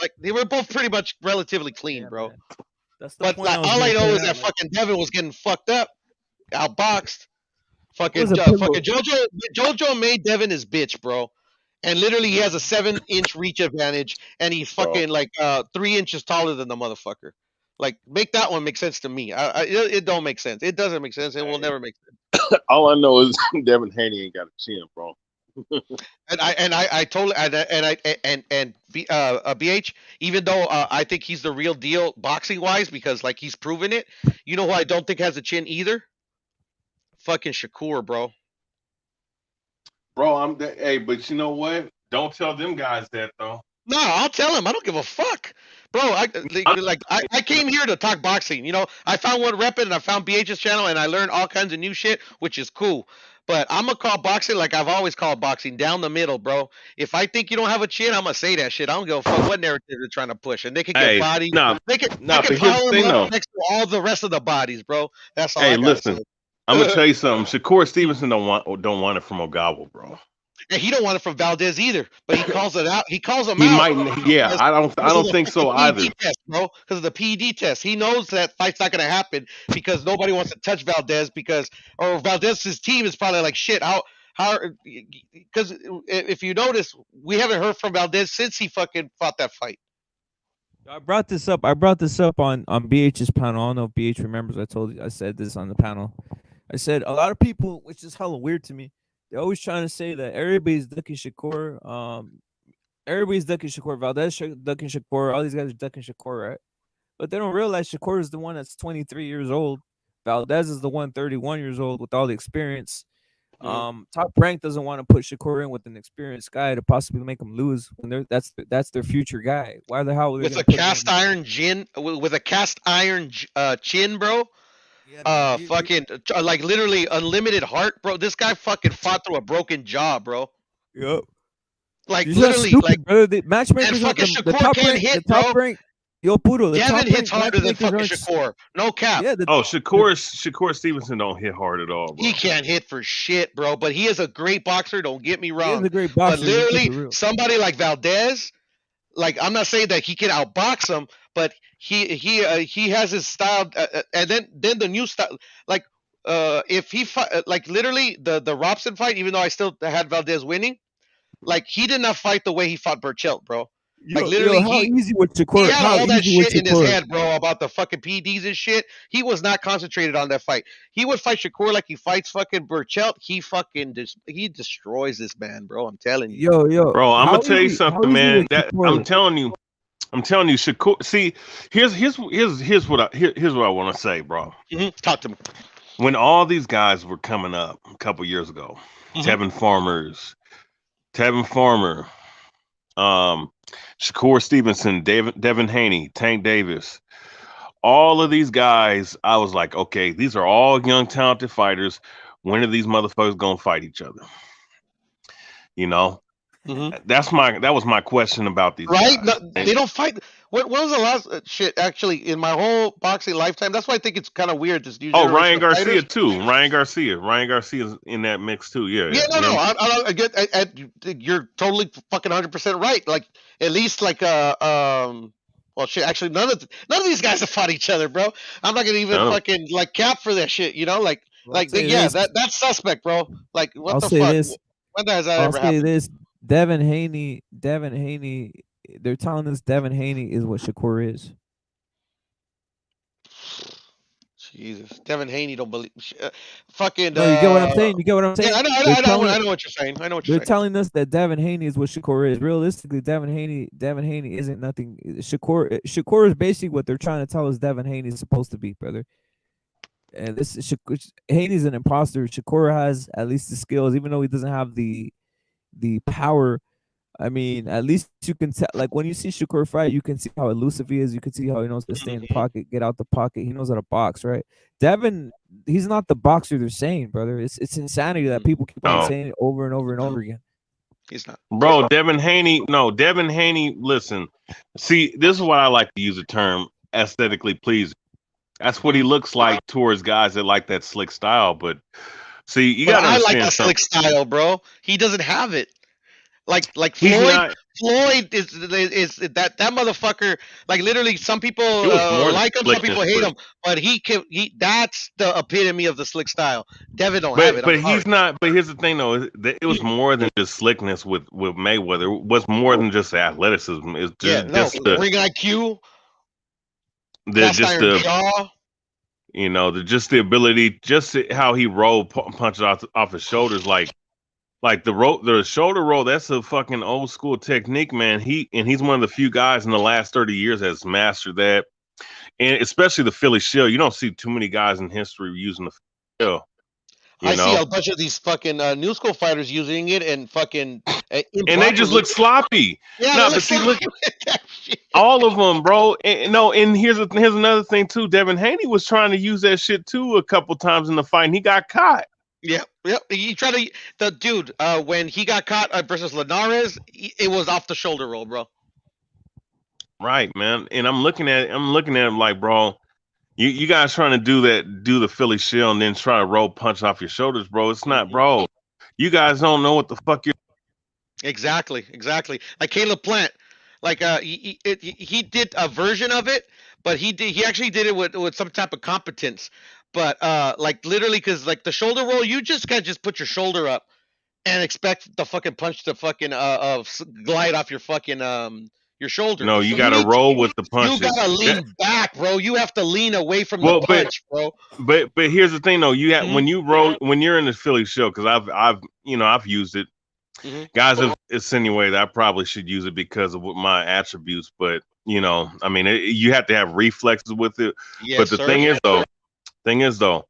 like, they were both pretty much relatively clean, Yeah, bro. man. That's the But point like, I was all I gonna know point is out. that Like, fucking Devin was getting fucked up, outboxed. it was a pivotal. Fucking JoJo made Devin his bitch, bro. And literally, he has a 7-inch reach advantage, and he's bro. fucking like 3 inches taller than the motherfucker. Like, make that one make sense to me. It don't make sense. It doesn't make sense. It will Hey, never make sense. all I know is Devin Haney ain't got a chin, bro. I totally BH. Even though I think he's the real deal boxing wise because like he's proven it. You know who I don't think has a chin either? Fucking Shakur, bro. Bro, hey, but you know what? Don't tell them guys that though. No, I'll tell him. I don't give a fuck, bro. I'm, I came here to talk boxing. You know, I found one repping and I found BH's channel and I learned all kinds of new shit, which is cool. But I'm gonna call boxing like I've always called boxing, down the middle, bro. If I think you don't have a chin, I'm gonna say that shit. I don't give a fuck what narrative they're trying to push, and they could get hey, bodied. nah, I nah. can But here's the pile them thing, up though. next to all the rest of the bodies, bro. That's all Hey, I gotta listen, say. I'm gonna tell you something. Shakur Stevenson don't want it from Ogawa, bro. And he don't want it from Valdez either, but he calls it out. He calls him He out might, yeah. because I of don't the think fucking so PED either. test, bro. Because of the PED test, he knows that fight's not gonna happen because nobody wants to touch Valdez or Valdez's team is probably like shit. How? Because if you notice, we haven't heard from Valdez since he fucking fought that fight. I brought this up. I brought this up on BH's panel. I don't know if BH remembers. I told you I said this on the panel. I said a lot of people, which is hella weird to me. They're always trying to say that everybody's ducking Shakur. Everybody's ducking Shakur. Valdez ducking Shakur. All these guys are ducking Shakur, right? But they don't realize Shakur is the one that's 23 years old. Valdez is the one 31 years old with all the experience. Top Rank doesn't want to put Shakur in with an experienced guy to possibly make him lose when that's their future guy. Why the hell are they With gonna a put him cast in? iron chin, with a cast iron chin, bro. Yeah, man. Fucking like literally unlimited heart, bro. This guy fucking fought through a broken jaw, bro. Yup. Like You're just literally, like stupid, brother. The and matchmakers are fucking the Shakur top can't rank. hit, The top bro. rank. Yo, Puro. The Devin top hits rank harder than matchmakers fucking aren't. Shakur. No cap. Yeah, Oh, the Shakur Stevenson don't hit hard at all, He bro. can't hit for shit, bro. But he is a great boxer. Don't get me he is wrong. a great But boxer. Let's keep it literally, real. somebody like Valdez, like I'm not saying that he can outbox him, but he has his style, and then the new style, like if he like literally the Robson fight, even though I still had Valdez winning, like he did not fight the way he fought Burchelt, bro. Like Yo, literally, how easy with he Shakur? had How all that easy with shit in his Shakur? head, bro, about the fucking PDs and shit. He was not concentrated on that fight. He would fight Shakur like he fights fucking Burchelt. He fucking he destroys this man, bro. I'm telling you. Yo, Bro, I'm gonna how tell you easy? How something, easy man. with That Shakur? I'm telling you, Shakur. See, here's what I want to say, bro. Talk to me. When all these guys were coming up a couple years ago, Mhm. Tevin Farmer, Shakur Stevenson, Devin Haney, Tank Davis, all of these guys, I was like, okay, these are all young, talented fighters. When are these motherfuckers gonna fight each other? You know, Mhm. that was my question about these Right? guys. No, they don't fight. When was the last shit? Actually, in my whole boxing lifetime, that's why I think it's kind of weird. This new Oh, generation Ryan of Garcia fighters. too. Ryan Garcia's in that mix too. Yeah, Yeah, yeah. no, You know no. what I get. You're totally fucking 100% right. Like at least like Well, shit. Actually, none of these guys have fought each other, bro. I'm not gonna even I'm saying? fucking like cap for that shit. You know, Well, I'll say yeah, this. that's suspect, bro. Like what I'll the say fuck? this. When has that I'll ever say happened? this. Devin Haney. They're telling us Devin Haney is what Shakur is. Jesus, Devin Haney don't believe. Fucking. No, you get what I'm saying. You get what I'm Yeah, saying. I know, I know, They're I know, telling I know what you're saying. I know what you're they're saying. telling us that Devin Haney is what Shakur is. Realistically, Devin Haney isn't nothing. Shakur is basically what they're trying to tell us Devin Haney is supposed to be, brother. And this is Haney's an imposter. Shakur has at least the skills, even though he doesn't have the power. I mean, at least you can tell. Like when you see Shakur fight, you can see how elusive he is. You can see how he knows to stay in the Mhm. pocket, get out the pocket. He knows how to box, right? Devin, he's not the boxer they're saying, brother. It's insanity that people keep on No, saying it over and over and over again. He's not. bro. Devin Haney. No, Devin Haney. Listen, see, this is what I like to use the term aesthetically pleasing. That's what he Mhm. looks like towards guys that like that slick style. But see, you But got to I like understand that something. slick style, bro. He doesn't have it. Like He's Floyd. not. Floyd is that motherfucker. Like literally, some people It was more than like him, some slickness, people hate him. But he that's the epitome of the slick style. Devin don't have it. I'm but sorry. he's not. But here's the thing, though: it was more than just slickness with Mayweather. It was more than just athleticism. It's Yeah, no just ring IQ, the cast just iron the jaw. just the ability, just how he rolled punches off his shoulders, like the shoulder roll. That's a fucking old school technique, man. He's one of the few guys in the last 30 years that's mastered that, and especially the Philly shell. You don't see too many guys in history using the shell. You I see know, a bunch of these fucking new school fighters using it and fucking and they just improperly. look sloppy. Yeah, they No, look but see, so look, with that shit. all of them, bro. And, no, and here's another thing too. Devin Haney was trying to use that shit too a couple times in the fight, and he got caught. Yep, yep. He tried to the dude when he got caught versus Linares, it was off the shoulder roll, bro. Right, man. And I'm looking at him like, bro, you guys trying to do the Philly shell and then try to roll punch off your shoulders, bro. It's not, Mhm. bro. You guys don't know what the fuck you're. Exactly, exactly. Like Caleb Plant, like he did a version of it, but he actually did it with some type of competence. But like literally, because like the shoulder roll, you just can't just put your shoulder up and expect the fucking punch to fucking glide off your shoulder. No, you You got to need to, roll with the you punches. gotta lean back, bro. You have to lean away from the Well, punch, bro. but here's the thing though. You have Hmm. when you're in the Philly shell, because I've used it. Hmm. Guys have insinuated I probably should use it because of what my attributes, but I mean, you have to have reflexes with it. But Yes, the sir. thing is though,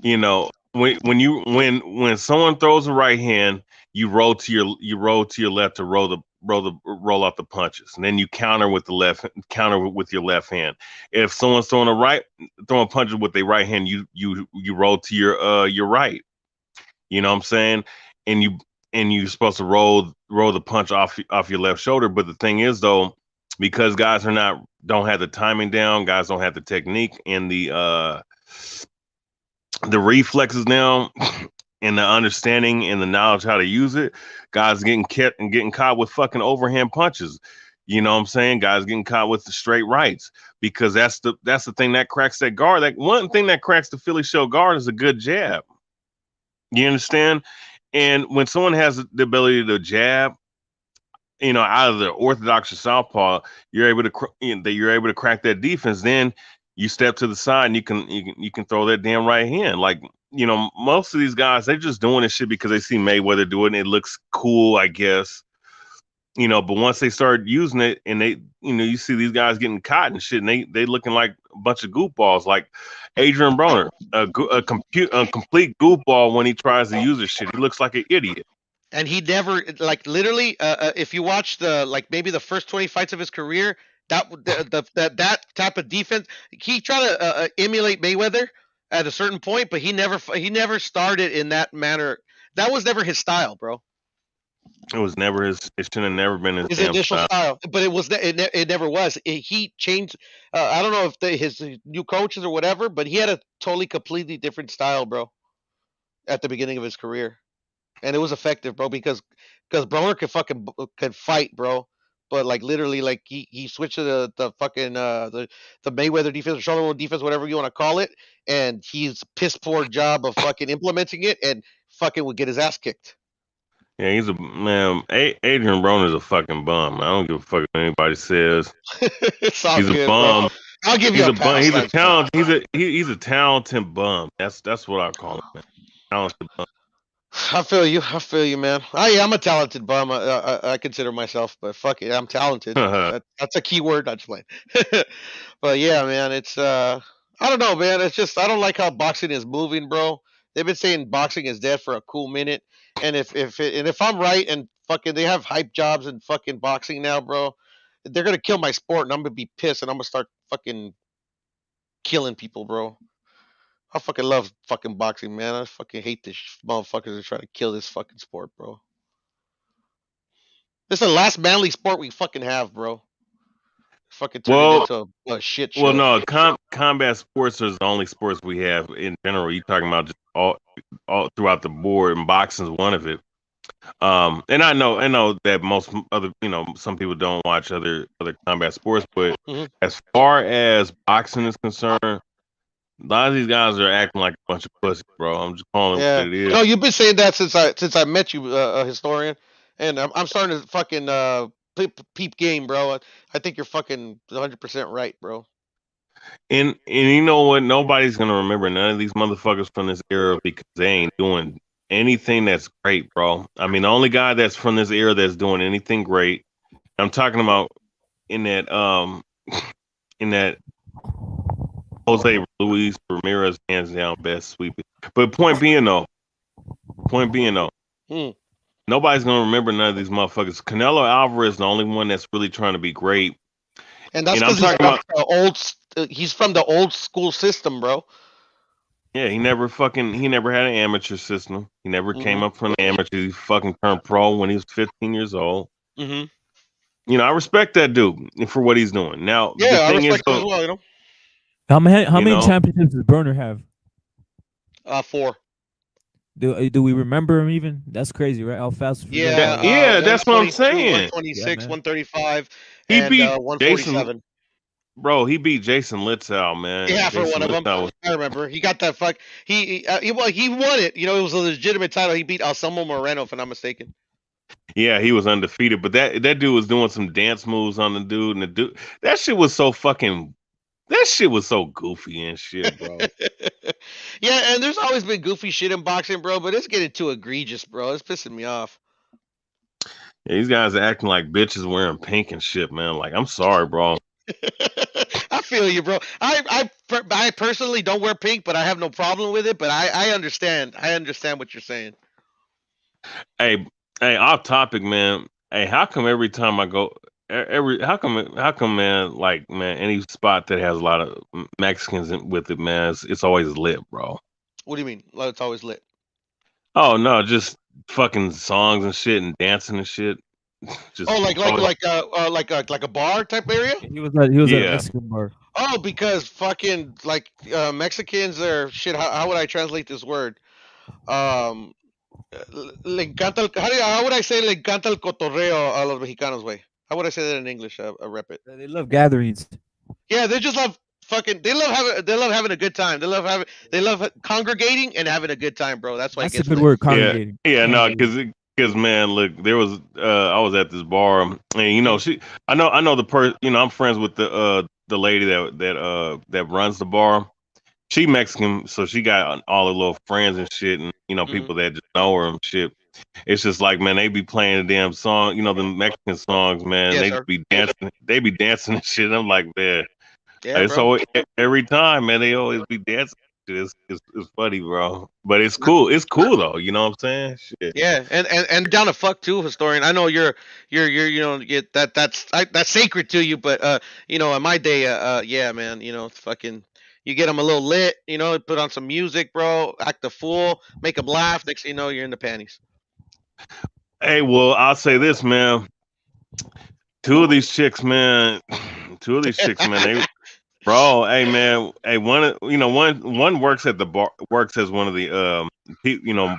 you know, when someone throws a right hand, you roll to your left to roll off the punches, and then you counter with your left hand. If someone's throwing punches with their right hand, you roll to your right. You know what I'm saying? And you're supposed to roll the punch off your left shoulder. But the thing is though, because guys don't have the timing down, guys don't have the technique and the reflexes now and the understanding and the knowledge how to use it, guys getting caught with fucking overhand punches. You know what I'm saying? Guys getting caught with the straight rights because that's the thing that cracks that guard. That one thing that cracks the Philly shell guard is a good jab. You understand? And when someone has the ability to jab, out of the orthodox or southpaw, you're able to crack that defense. Then you step to the side and you can throw that damn right hand. Like, most of these guys, they're just doing this shit because they see Mayweather do it and it looks cool, I guess. But once they start using it and they, you see these guys getting caught and shit, and they looking like a bunch of goofballs, like Adrian Broner, a complete goofball when he tries to use this shit. He looks like an idiot. And he never, like, literally, if you watch maybe the first 20 fights of his career, that type of defense, he tried to emulate Mayweather at a certain point, but he never started in that manner. That was never his style, bro. It was never his. It should have never been his initial style, but it never was. He changed. I don't know if his new coaches or whatever, but he had a completely different style, bro, at the beginning of his career, and it was effective, bro, because Broner could fight, bro. But like literally, like he switched to the fucking the Mayweather defense, or shoulder roll defense, whatever you want to call it, and he's piss poor job of fucking implementing it, and fucking would get his ass kicked. Yeah, he's a man. Adrian Broner's a fucking bum. I don't give a fuck what anybody says. It's all He's good, a bum. bro. I'll give you a pass. He's a talent. He's a talented bum. That's what I call him, man. Talented bum. I feel you, man. I'm a talented bum. I consider myself, but fuck it, I'm talented. That's a key word. Not just playing. But yeah, man, it's I don't know, man. It's just I don't like how boxing is moving, bro. They've been saying boxing is dead for a cool minute, and if I'm right and fucking they have hype jobs and fucking boxing now, bro, they're gonna kill my sport, and I'm gonna be pissed, and I'm gonna start fucking killing people, bro. I fucking love fucking boxing, man. I fucking hate this motherfuckers that try to kill this fucking sport, bro. This is the last manly sport we fucking have, bro. Fucking turning into a shit show. Well, no, combat sports are the only sports we have in general. You're talking about just all throughout the board, and boxing is one of it. And I know that most other, some people don't watch other combat sports, but as far as boxing is concerned, a lot of these guys are acting like a bunch of pussies, bro. I'm just calling it what it is. No, you've been saying that since I met you, historian, and I'm starting to fucking peep game, bro. I think you're fucking 100% right, bro. And you know what? Nobody's gonna remember none of these motherfuckers from this era because they ain't doing anything that's great, bro. I mean, the only guy that's from this era that's doing anything great, I'm talking about in that Jose Luis Ramirez hands down best sweeper. But point being though, nobody's gonna remember none of these motherfuckers. Canelo Alvarez is the only one that's really trying to be great. And that's because he's from the old school system, bro. Yeah, he never had an amateur system. He never came up from the amateur. He fucking turned pro when he was 15 years old. Mm-hmm. I respect that dude for what he's doing. Now, yeah, I respect him as well. How many championships does Broner have? 4. Do we remember him even? That's crazy, right? How fast? Yeah, that's what I'm saying. 126, 135, he beat 147. Bro, he beat Jason Litzau, man. Yeah, for one of them. I remember. He got that fuck. He won it. It was a legitimate title. He beat Alcemo Moreno, if I'm not mistaken. Yeah, he was undefeated, but that dude was doing some dance moves on the dude, and that shit was so goofy and shit, bro. Yeah, and there's always been goofy shit in boxing, bro, but it's getting too egregious, bro. It's pissing me off. Yeah, these guys are acting like bitches wearing pink and shit, man. Like, I'm sorry, bro. I feel you, bro. I personally don't wear pink, but I have no problem with it. But I understand. I understand what you're saying. Hey, hey, off topic, man. Hey, how come every time I go, how come, man, like, man, any spot that has a lot of Mexicans with it, man, it's always lit, bro. What do you mean? Well, it's always lit. Oh no, just fucking songs and shit and dancing and shit. Oh, Just always, like a bar type area. He was at a yeah. Mexican bar. Oh, because fucking like Mexicans are shit. How would I translate this word? Um, le encanta how would I say le encanta el cotorreo a los mexicanos, way? How would I say that in English? Rep it. They love gatherings. Yeah, they just love fucking. They love having a good time. they love congregating and having a good time, bro. That's why it That's a gets good lit. word, Yeah, congregating. yeah, no, Congregating. because man, look, there was I was at this bar, and Mm, I know I'm friends with the lady that runs the bar. She Mexican, so she got all her little friends and shit, and mhm. people that just know her and shit. It's just like, man, they be playing the damn song, the Mexican songs, man. Yes, They sir. just be dancing, they be dancing and shit. I'm like, man, Yeah, it's bro. always every time, man. They always be dancing. It's funny, bro. But it's cool. It's cool though. You know what I'm saying? Shit. Yeah, and down to fuck too, historian. I know you're that's sacred to you, but in my day, yeah, man, fucking, you get them a little lit, put on some music, bro, act a fool, make them laugh. Next thing you know, you're in the panties. Hey, well, I'll say this, man. Two of these chicks, man. Two of these chicks, man. Bro, hey man, hey one works at the bar, works as one of the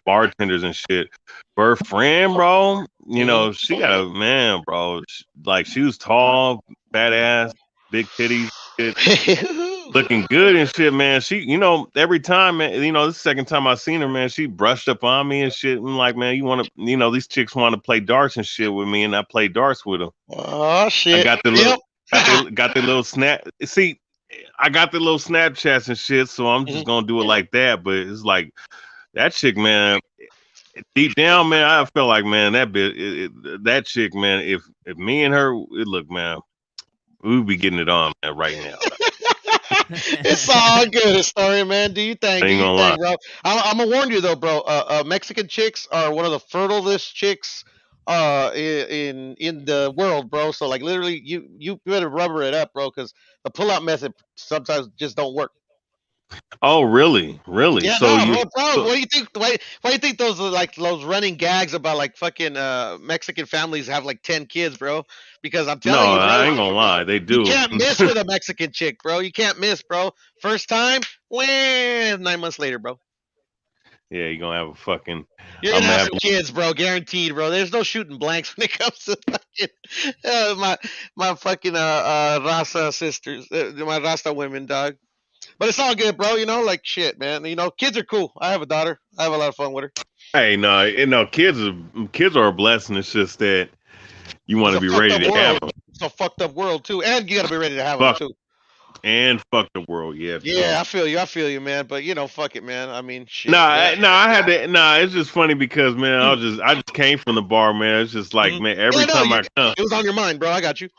bartenders and shit. Her friend, bro, Hmm. she got a man, bro. Like she was tall, fat ass, big titties, shit, looking good and shit, man. She, every time, man, this second time I seen her, man, she brushed up on me and shit. I'm like, man, you want to, these chicks want to play darts and shit with me, and I play darts with them. Oh I shit! got the little, Yep. got the little snap. See, I got the little Snapchats and shit, so I'm just Mhm. gonna do it like that. But it's like that chick, man. Deep down, man, I feel like, man, that chick, man. If me and her, look, man, we would be getting it on, man, right now. It's all good, historian, man. Do you I think? Do ain't you gonna lie. think, bro? I'm gonna warn you though, bro. Mexican chicks are one of the fertilest chicks in the world, bro. So like literally, you better rubber it up, bro, because the pull-out method sometimes just don't work. Oh, really, really? Yeah, So no, you, bro. so, What do you think? Why do you think those are like those running gags about like fucking Mexican families have like 10 kids, bro? Because I'm no, telling you, bro, I ain't gonna lie, they you do. can't miss with a Mexican chick, bro. You can't miss, bro. First time, wah, 9 months later, bro. Yeah, you gonna have a fucking. You're I'm gonna gonna have have. some kids, bro. Guaranteed, bro. There's no shooting blanks when it comes to fucking my fucking Rasta sisters, my Rasta women, dog. But it's all good, bro. Like shit, man. Kids are cool. I have a daughter. I have a lot of fun with her. Hey, no, kids are a blessing. It's just that you want It's to a be fucked ready up to have world. them. It's a fucked up world too, and you gotta be ready to have them Fuck too. and fuck the world, yeah, too. Yeah, I feel you. I feel you, man. But fuck it, man. I mean, Nah, shit. Yeah. I had to. Nah, it's just funny because, man, Mm, I just came from the bar, man. It's just like, mhm. man, Yeah, every no, time I come, it was on your mind, bro. I got you.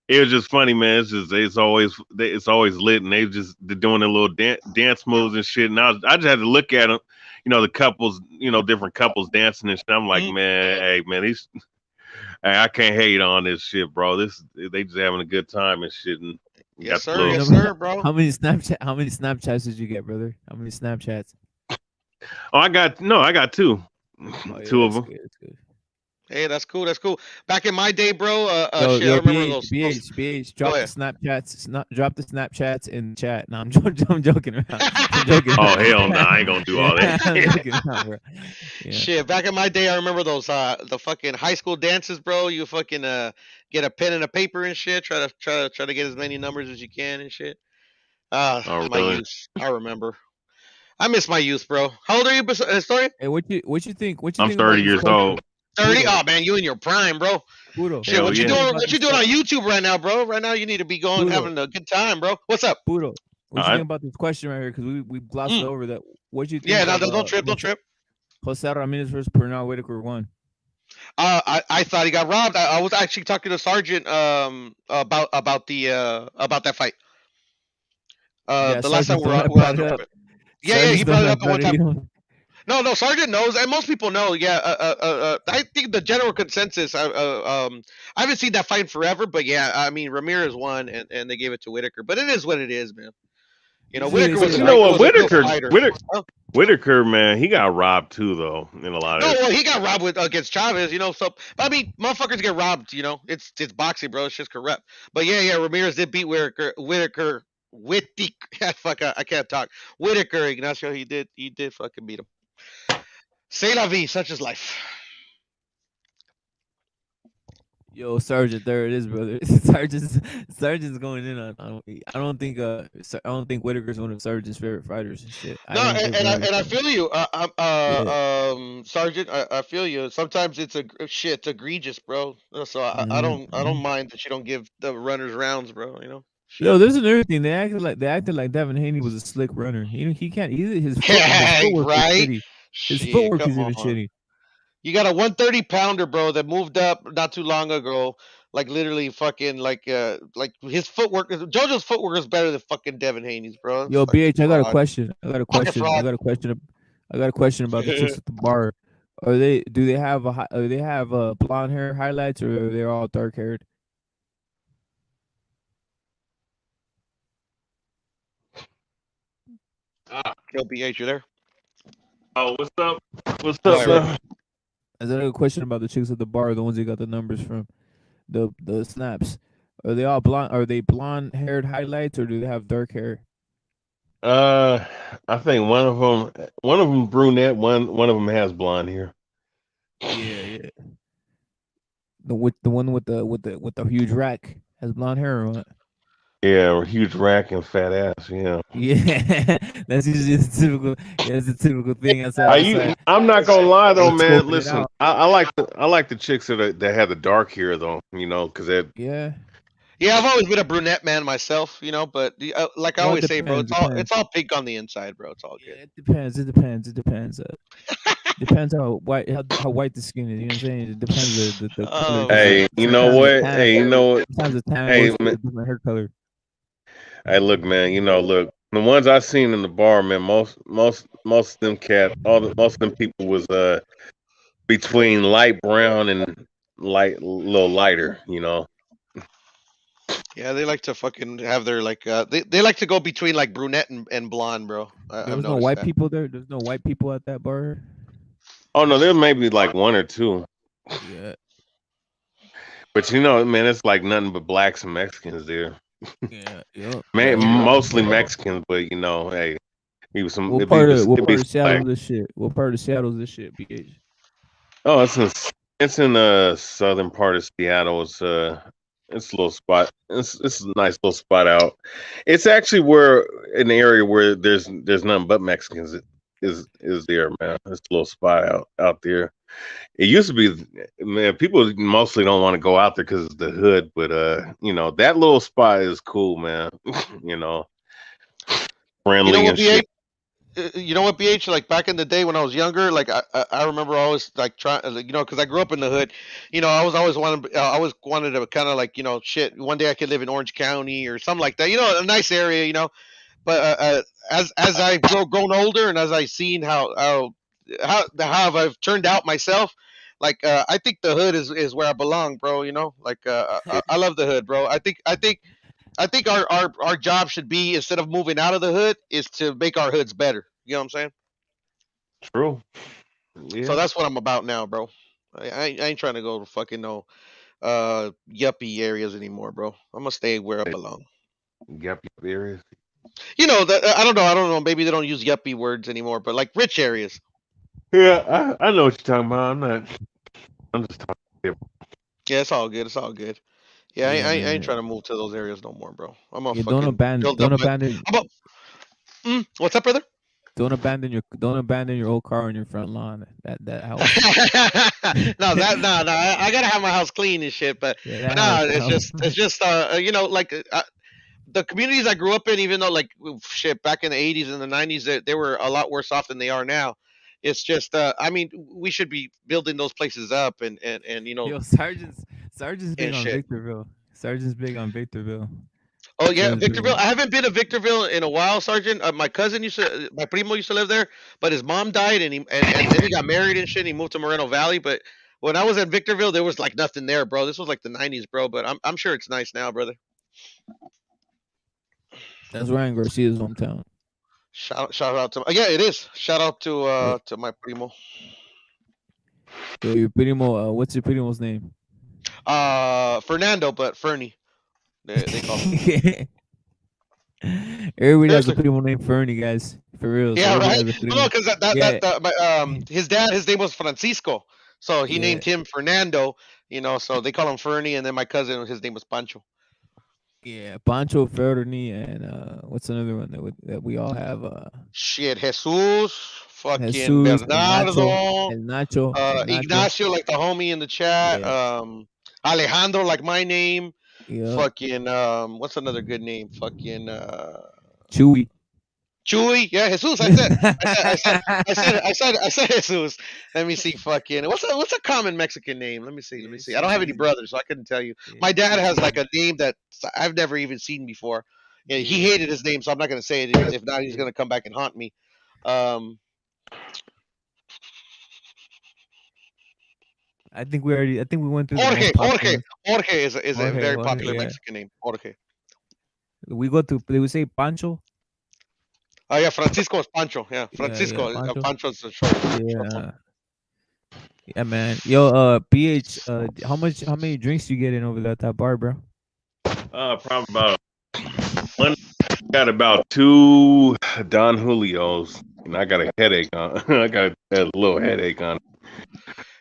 it was just funny, man. It's always lit, and they're doing their little dance moves and shit. And I just had to look at them, the couples, different couples dancing and shit. I'm like, Mhm. man, hey, man, hey, I can't hate on this shit, bro. They just having a good time and shit, and Yes, got the sir. How little. Yes, many, sir, bro. how many Snapchats did you get, brother? How many Snapchats? Oh, I got two, Oh yeah, two of that's them. good. That's good. Hey, that's cool. That's cool. Back in my day, bro. Yo, Shit. I yo, remember BH, those. BH, BH, Go drop the ahead. Snapchats, drop the Snapchats in the chat. No, I'm joking around. I'm joking Oh around. hell no, I ain't gonna do all Yeah, I'm that. joking around, bro. Yeah. Shit, back in my day, I remember those the fucking high school dances, bro. You fucking get a pen and a paper and shit. Try to get as many numbers as you can and shit. Oh My really? youth. I remember. I miss my youth, bro. How old are you, historian? Hey, what you think? What you I'm think about 30 this years question? old. 30. Puro, Oh man, you in your prime, bro. Puro. Shit, Hell what What you you yeah. think doing? about What this you doing on question? YouTube right now, bro? Right now, you need to be going Puro, having a good time, bro. What's up? Puro. What you I think about this question right here? Because we glossed Mm. over that. What do you Yeah, think no, of don't trip, don't trip. Jose Ramirez versus Pernell Whitaker one? I thought he got robbed. I was actually talking to Sergeant about that fight. Yeah, The last time Sergeant's the one that we're brought on it the up. yeah, yeah, Sergeant's he the one brought it that up the one brought it. time. You know. No, Sergeant knows, and most people know. Yeah, I think the general consensus. I haven't seen that fight in forever, but yeah, I mean Ramirez won, and they gave it to Whitaker. But it is what it is, man. You know, Usually they Whitaker say But was you a like, know what, was a real Whitaker, fighter. Huh? Whitaker, man, he got robbed too, though, in a lot No, of well, this. he got robbed with against Chavez, you know. So, but I mean, motherfuckers get robbed, you know. It's boxing, bro. It's just corrupt. But yeah, yeah, Ramirez did beat Whitaker. Fuck, I can't talk. Whitaker, Ignacio, he did fucking beat him. C'est la vie, such is life. yo, Sergeant, there it is, brother. Sergeant's going in on. I don't think Whitaker's one of Sergeant's favorite fighters and shit. I No, don't think one of his and I favorite. feel you, Yeah. Sergeant. I feel you. Sometimes it's shit. It's egregious, bro. So I don't Mm-hmm. mind that you don't give the runners rounds, bro. You know, Yo, shit. there's another thing. They acted like Devin Haney was a slick runner. He can't. His Yeah, footwork is right. shitty. His Shit, footwork come is even on. shitty. You got a 130 pounder, bro, that moved up not too long ago. Like literally, fucking like his footwork. JoJo's footwork is better than fucking Devin Haney's, bro. It's Yo, fucking BH, I got a fraud. question. I got a Fucking question. I fraud. got a question. I got a question about the chicks at the bar. Do they have blonde hair highlights, or are they all dark haired? Ah, Yo, BH, you there? oh, what's up? What's Go I up, ahead, bro. said, man? I said I got a question about the chicks at the bar, the ones that got the numbers from the snaps. Are they all blonde? Are they blonde haired highlights, or do they have dark hair? Uh, I think one of them brunette, one of them has blonde hair. Yeah, yeah. The one with the huge rack has blonde hair or what? Yeah, or huge rack and fat ass. Yeah. Yeah, that's usually the typical. Yeah, it's the typical thing outside. I'm not gonna lie though, man. Scoping it Listen, out. I like the chicks that have the dark hair though. You know, because that. Yeah. Yeah, I've always been a brunette man myself, you know. But like I Well, it always say, bro, depends. it's Depends. all pink on the inside, bro. It's all good. Yeah, it depends. It depends. It depends. Depends how white the skin is. You know what I'm saying? It depends the color Oh because man. Hey, you know sometimes the what? tan Hey, you know what? sometimes the tan Hey, goes with man, a different hair color. hey, look, man. Look, the ones I seen in the bar, man. Most of them most of them people was between light brown and little lighter. You know. Yeah, they like to fucking have their they like to go between like brunette and blonde, bro. There I've was no noticed white that. people there. There's no white people at that bar. Oh no, there may be like one or two, Yeah, but man, it's like nothing but blacks and Mexicans there. yeah, yep, Man, yep. mostly Mexicans, but hey, What it'd be part of what it'd be part of some Seattle black. is this shit? What part of Seattle is this shit? BH. Oh, it's in the southern part of Seattle. It's a little spot. It's a nice little spot out. It's actually where an area where there's nothing but Mexicans is there, man. It's a little spot out there. It used to be, man. People mostly don't want to go out there because it's the hood, but that little spot is cool, man. you know, You know friendly what, and shit. BH? You know what, BH? Like back in the day when I was younger, like I remember always like trying, like, you know, because I grew up in the hood. You know, I always wanted to kind of like, you know, shit. One day I could live in Orange County or something like that. You know, a nice area. You know, but as I've grown older and as I've seen how I've turned out myself, like I think the hood is where I belong, bro. You know, like I love the hood, bro. I think our job should be, instead of moving out of the hood, is to make our hoods better. You know what I'm saying? True. So Yeah. that's what I'm about now, bro. I ain't trying to go to fucking no yuppie areas anymore, bro. I'm gonna stay where I belong. Yep. Areas. You know that I don't know. Maybe they don't use yuppie words anymore, but like rich areas. Yeah, I know what you're talking about. I'm just talking. Yeah, it's all good. It's all good. Yeah, Yeah, I ain't man. trying to move to those areas no more, bro. I'm gonna Yeah, don't fucking abandon. build up Don't my. abandon. I'm a, what's up, brother? Don't abandon your old car on your front lawn. That helps. No, no. I gotta have my house clean and shit. But Yeah, that no, helps. That helps. it's just you know, like the communities I grew up in, even though like shit back in the '80s and the '90s, they were a lot worse off than they are now. It's just, I mean, we should be building those places up and you know Yo, Sergeant's big and on shit. Victorville. Sergeant's big on Victorville. Oh yeah, Same Victorville. thing. I haven't been to Victorville in a while, Sergeant. My primo used to live there, but his mom died, and then he got married and shit. And he moved to Moreno Valley, but when I was at Victorville, there was like nothing there, bro. This was like the '90s, bro. But I'm sure it's nice now, brother. That's Ryan Garcia's hometown. Shout out to yeah, it is. Shout out Yeah. to my primo. Yo, your primo. What's your primo's name? Fernando, but Fernie, they call him. Everybody has a Seriously. primo named Fernie, guys. For real. So Yeah, everybody right. has a No, primo. because Yeah. his dad, his name was Francisco, so he Yeah. named him Fernando. So they call him Fernie, and then my cousin, his name was Pancho. Yeah. Pancho Fernie and what's another one that we all have? Shit, Jesus, fucking Jesus, Bernardo, El Nacho. Ignacio, like the homie in the chat, Yeah. Alejandro, like my name, Yeah. fucking what's another good name? Fucking Chewy. Chewy, yeah, Jesus. I said Jesus. Let me see, fucking what's a common Mexican name? Let me see, let me Yeah, see. I don't it's have any easy. brothers, so I couldn't tell you. Yeah, My dad it's has like easy. a name that I've never even seen before. Yeah, he Yeah. hated his name, so I'm not gonna say it. If not, he's Yeah. gonna come back and haunt me. Um, I think we went through the Jorge, most popular Jorge, ones. Jorge is a Jorge, very Jorge, popular yeah. Mexican name. Jorge. We go to they would say Pancho. Oh yeah, Francisco is Pancho. Yeah, Yeah, yeah, Francisco. Pancho. Pancho's the short form. Yeah. Yeah, man. Yo, PH, how many drinks you get in over there at that bar, bro? Probably about one. Got about two Don Julios, and I got a headache on. I got a little headache on.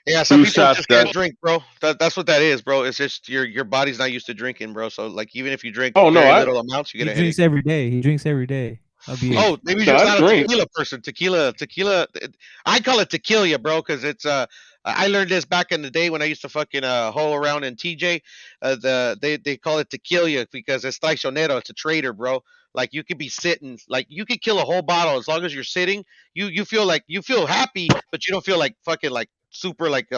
Yeah, some Two people shots just can't that. drink, bro. That's what that is, bro. It's just your body's not used to drinking, bro. So like even if you drink Oh no, very I little amounts, you He get a headache. drinks every day. He drinks every day. Oh, BH. maybe no, you're just I not a drink. tequila person. Tequila. I call it tequila, bro, because it's I learned this back in the day when I used to fucking hole around in TJ. They call it tequila because it's traicionero. It's a traitor, bro. Like you could be sitting, like you could kill a whole bottle as long as you're sitting. You feel like you feel happy, but you don't feel like fucking like super like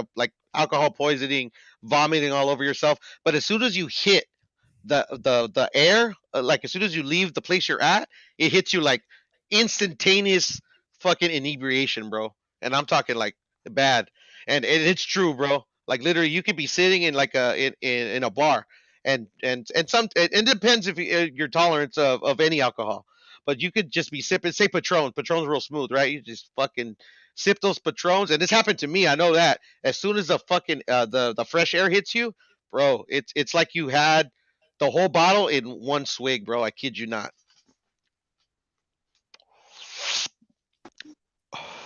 alcohol poisoning, vomiting all over yourself. But as soon as you hit the air, like as soon as you leave the place you're at, it hits you like instantaneous fucking inebriation, bro. And I'm talking like bad. And it's true, bro. Like literally, you could be sitting in like in a bar, and some it depends if your tolerance of any alcohol, but you could just be sipping, say Patron. Patron's real smooth, right? You just fucking sip those Patrons, and this happened to me. I know that as soon as the fucking the fresh air hits you, bro, it's like you had the whole bottle in one swig, bro. I kid you not.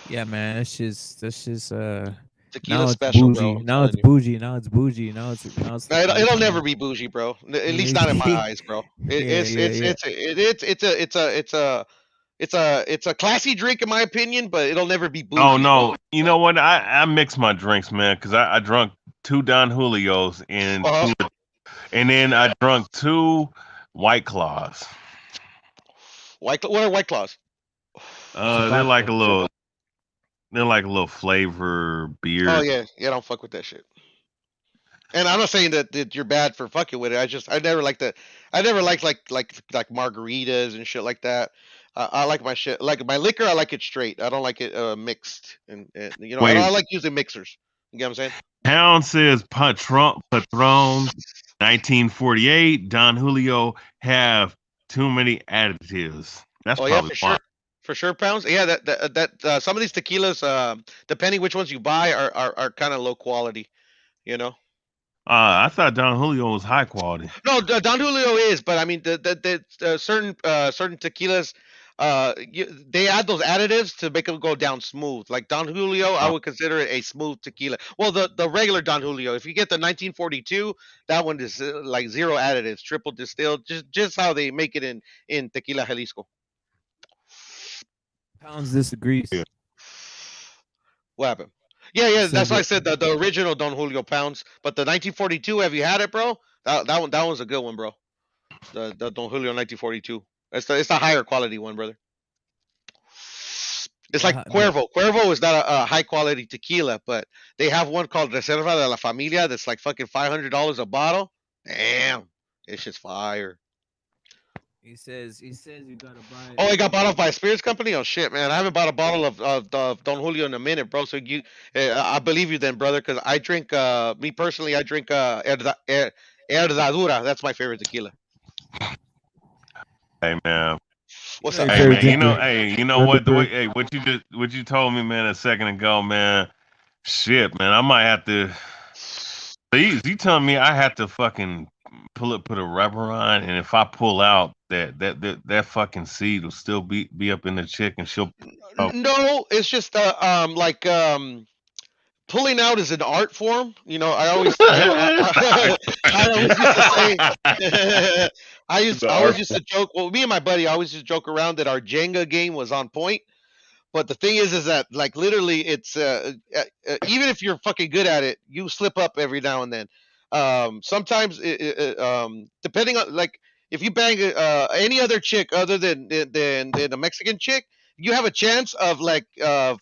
Yeah, man. That's just now Tequila's it's special, bro. bougie. I'm Now it's telling you. bougie. Now it's bougie. Now it's No, now it's it'll never be bougie, bro. At least not in my yeah, eyes, bro. yeah, yeah, yeah. It's a classy drink in my opinion, but it'll never be Oh bougie, bro. no, you know what? I mix my drinks, man, because I drunk two Don Julios and Uh huh. and then I drunk two White Claws. What are White Claws? They're like Tabasco. a little, they're like a little flavor Oh beer. yeah, yeah. I don't fuck with that shit. And I'm not saying that you're bad for fucking with it. I never liked that. I never liked like margaritas and shit like that. I like my shit like my liquor. I like it straight. I don't like it mixed. And I Wait, like using mixers. You get what I'm saying? Pound says Patron 1948. Don Julio have too many additives. That's Oh yeah, probably for why. sure. For sure, pounds. Yeah, that some of these tequilas, depending which ones you buy, are kind of low quality. You know. I thought Don Julio was high quality. No, Don Julio is, but I mean the certain tequilas, they add those additives to make them go down smooth. Like Don Julio, I Uh, would consider it a smooth tequila. Well, the regular Don Julio, if you get the 1942, that one is like zero additives, triple distilled, just how they make it in Tequila Jalisco. Pounds disagrees. yeah. What happened? Yeah, He yeah, said that's why I that. said the original Don Julio pounds, but the 1942, have you had it, bro? That one's a good one, bro. The Don Julio 1942. It's the higher quality one, brother. It's like The Cuervo. Cuervo is not a high quality tequila, but they have one called Reserva de la Familia that's like fucking $500 a bottle. Damn, it's just fire. He says you gotta buy Oh, it. it got bought off by a spirits company. Oh shit, man! I haven't bought a bottle of Don Julio in a minute, bro. So I believe you then, brother, because I drink. Me personally, I drink Herdadura. That's my favorite tequila. Hey man, You know What's your up, hey man? favorite man, drink is you know what? The way, Thunderbird. hey, what you told me, man, a second ago, man. Shit, man, I might have to. Please, you telling me I have to fucking put a rubber on, and if I pull out, that fucking seed will still be up in the chick, and she'll. Oh, No, it's just like pulling out is an art form. I always I always used to say the I always art used to joke. Well, me and my buddy I always used to joke around that our Jenga game was on point. But the thing is that like literally, it's even if you're fucking good at it, you slip up every now and then. Sometimes, depending on like if you bang any other chick other than a Mexican chick, you have a chance of like of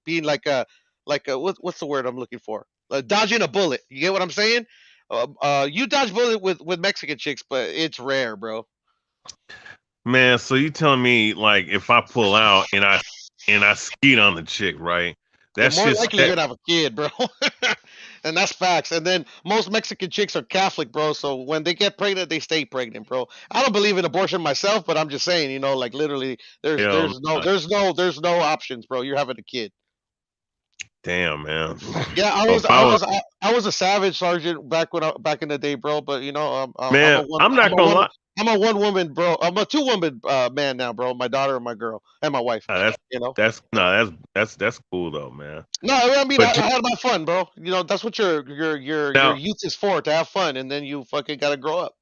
being like a what's the word I'm looking for? Dodging a bullet. You get what I'm saying? You dodge bullet with Mexican chicks, but it's rare, bro. man. So you telling me like if I pull out and I skeet on the chick, right? You're That more shit's likely you're gonna have a kid, bro. And that's facts. And then most Mexican chicks are Catholic, bro. So when they get pregnant, they stay pregnant, bro. I don't believe in abortion myself, but I'm just saying, like literally, there's hell there's no nah. there's no there's no options, bro. You're having a kid. Damn, man. Yeah, I So was if I I was was I was a savage sergeant back in the day, bro. But I'm man, a one I'm I'm not a gonna one lie. I'm a one woman, bro. I'm a two woman man now, bro. My daughter and my girl and my wife. Nah, You know. that's no, that's cool though, man. No, I mean But I had my fun, bro. That's what your now, youth is for, to have fun, and then you fucking gotta grow up.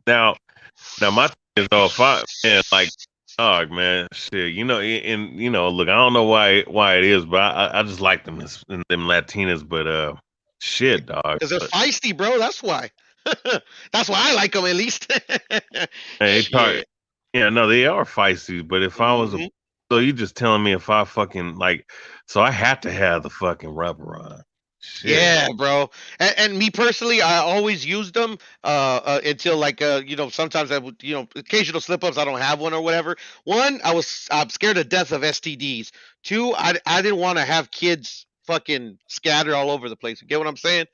now, now, my thing is though, if I man, like, dog, man, shit, and look, I don't know why it is, but I just like them Latinas, but shit, dog, Because they're but feisty, bro. That's why. That's why I like them at least. hey, Shit. yeah, no, they are feisty, but if I was a, hmm so you just telling me if I fucking like, so I had to have the fucking rubber on, shit, Yeah, bro. And me personally, I always used them until like sometimes I would occasional slip ups. I don't have one or whatever. One, I'm scared to death of STDs. Two, I didn't want to have kids fucking scattered all over the place. You get what I'm saying?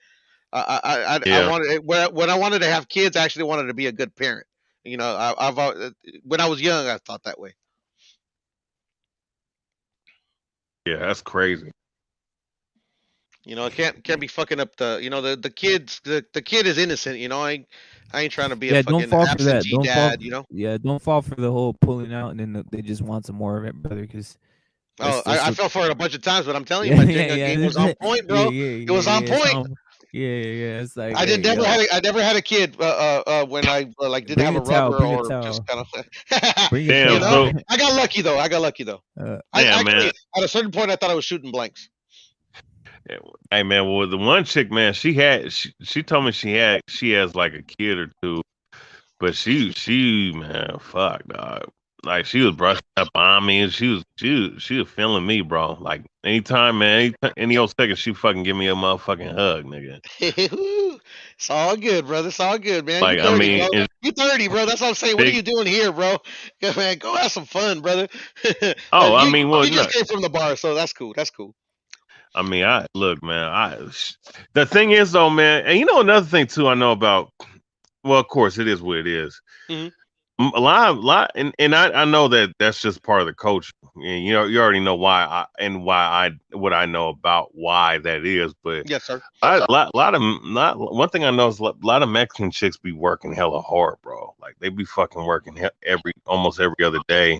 I yeah, wanted when I wanted to have kids, I actually wanted to be a good parent. When I was young, I thought that way. yeah, that's crazy. It can't be fucking up the kids. The kid is innocent. I ain't trying to be a Yeah, don't fucking fall for that. absentee Don't fall. dad. Yeah, don't fall for the whole pulling out and then they just want some more of it, brother. Because Oh, that's I what. fell for it a bunch of times, but I'm telling you, Yeah, my yeah, Jenga yeah. game was on point, Yeah, bro. yeah, It was yeah, on yeah. It's point. on. Yeah, yeah, yeah. It's like, I did hey, never yo, had I never had a kid when I like didn't bring have a a towel. rubber Bring a or just towel. kind of Bring a Damn, towel. so I got lucky though. I got lucky though. I damn, man. actually at a certain point I thought I was shooting blanks. Yeah, hey man, well the one chick, man, she told me she has like a kid or two, but she man, fuck dog. Like she was brushing up on me and she was feeling me, bro. Like anytime, man, any old second she fucking give me a motherfucking hug, nigga. It's all good, brother. It's all good, man. You Like I 30, mean, bro. it's You 30, bro. That's what I'm saying. What are big. you doing here, bro? Yeah, man, go have some fun, brother. Oh, But I you mean, well, you no, just came from the bar, so that's cool. That's cool. I mean, I look, man. The thing is though, man, and another thing too, I know about. Well, of course, it is what it is. hmm And I know that that's just part of the culture. And you already know what I know about why that is. But Yes, sir. one thing I know is a lot of Mexican chicks be working hella hard, bro. Like they be fucking working almost every other day,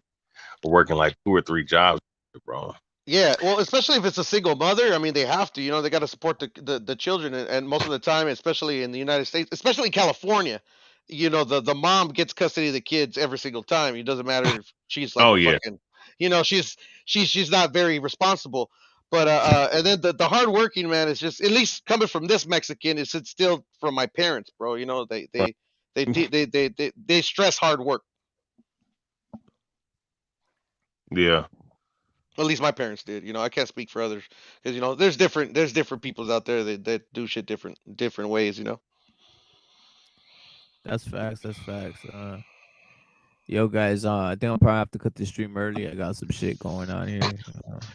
or working like 2 or 3 jobs, bro. Yeah, well, especially if it's a single mother. I mean, they have to. They got to support the children, and most of the time, especially in the United States, especially in California, the mom gets custody of the kids every single time. It doesn't matter if she's like Oh a yeah, fucking, she's not very responsible. But and then the hard working man is just, at least coming from this Mexican, it's still from my parents, bro. They stress hard work. yeah, At least my parents did. I can't speak for others because there's different peoples out there that do shit different ways. That's facts. That's facts. Yo, guys. I think I'll probably have to cut the stream early. I got some shit going on here.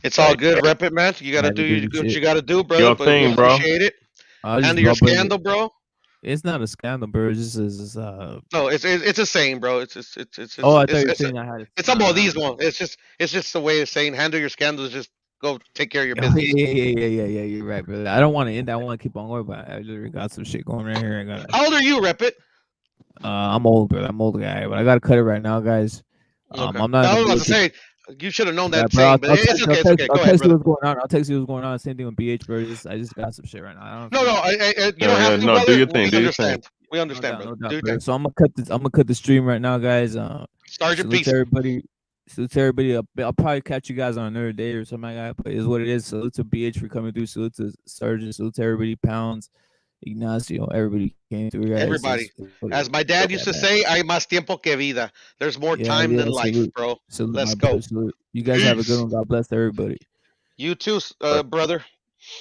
It's Yeah, all good. Rep it, man. You gotta do Heavy duty what shit. you gotta do, brother. your But we thing, bro. appreciate it. I just Handle your bubble it. scandal, bro. It's not a scandal, bro. It's just No, it's a saying, bro. Oh, I thought you were saying I had it. it's some of Nah, these nah. one. It's just the way of saying handle your scandals. Just go take care of your Oh, business. yeah. You're right, brother. I don't want to end. I want to keep on going, but I literally got some shit going right here. I gotta. How old are you, Rep it? I'm old, brother. I'm old guy, but I gotta cut it right now, guys. Okay. I'm not in I the was about mood to to. say you should have known Yeah, that bro. saying, but it's okay. It's okay. I'll Go ahead, text you brother. what's going on. I'll text you what's going on. Same thing with BH, bro. I just got some shit right now. I don't No, feel no, like. you don't have to, No, do brother. your thing. We Do your thing. understand. We No understand, doubt, brother. no Do doubt, your brother. thing. So I'm gonna cut this. I'm gonna cut the stream right now, guys. Sergeant Salute to Peace. everybody. Salute to everybody. I'll probably catch you guys on another day or something like that. But it's what it is. Salute to BH for coming through. Salute to Sergeant. Salute to everybody. Pounds, Ignacio. Everybody came through, guys. Everybody. It's what it As is. my dad Yeah, used to man. say, hay más tiempo que vida. There's more Yeah, time than life, salute. bro. Salute, Let's my go. brother. Salute. You guys have a good Peace. one. God bless everybody. You too, brother.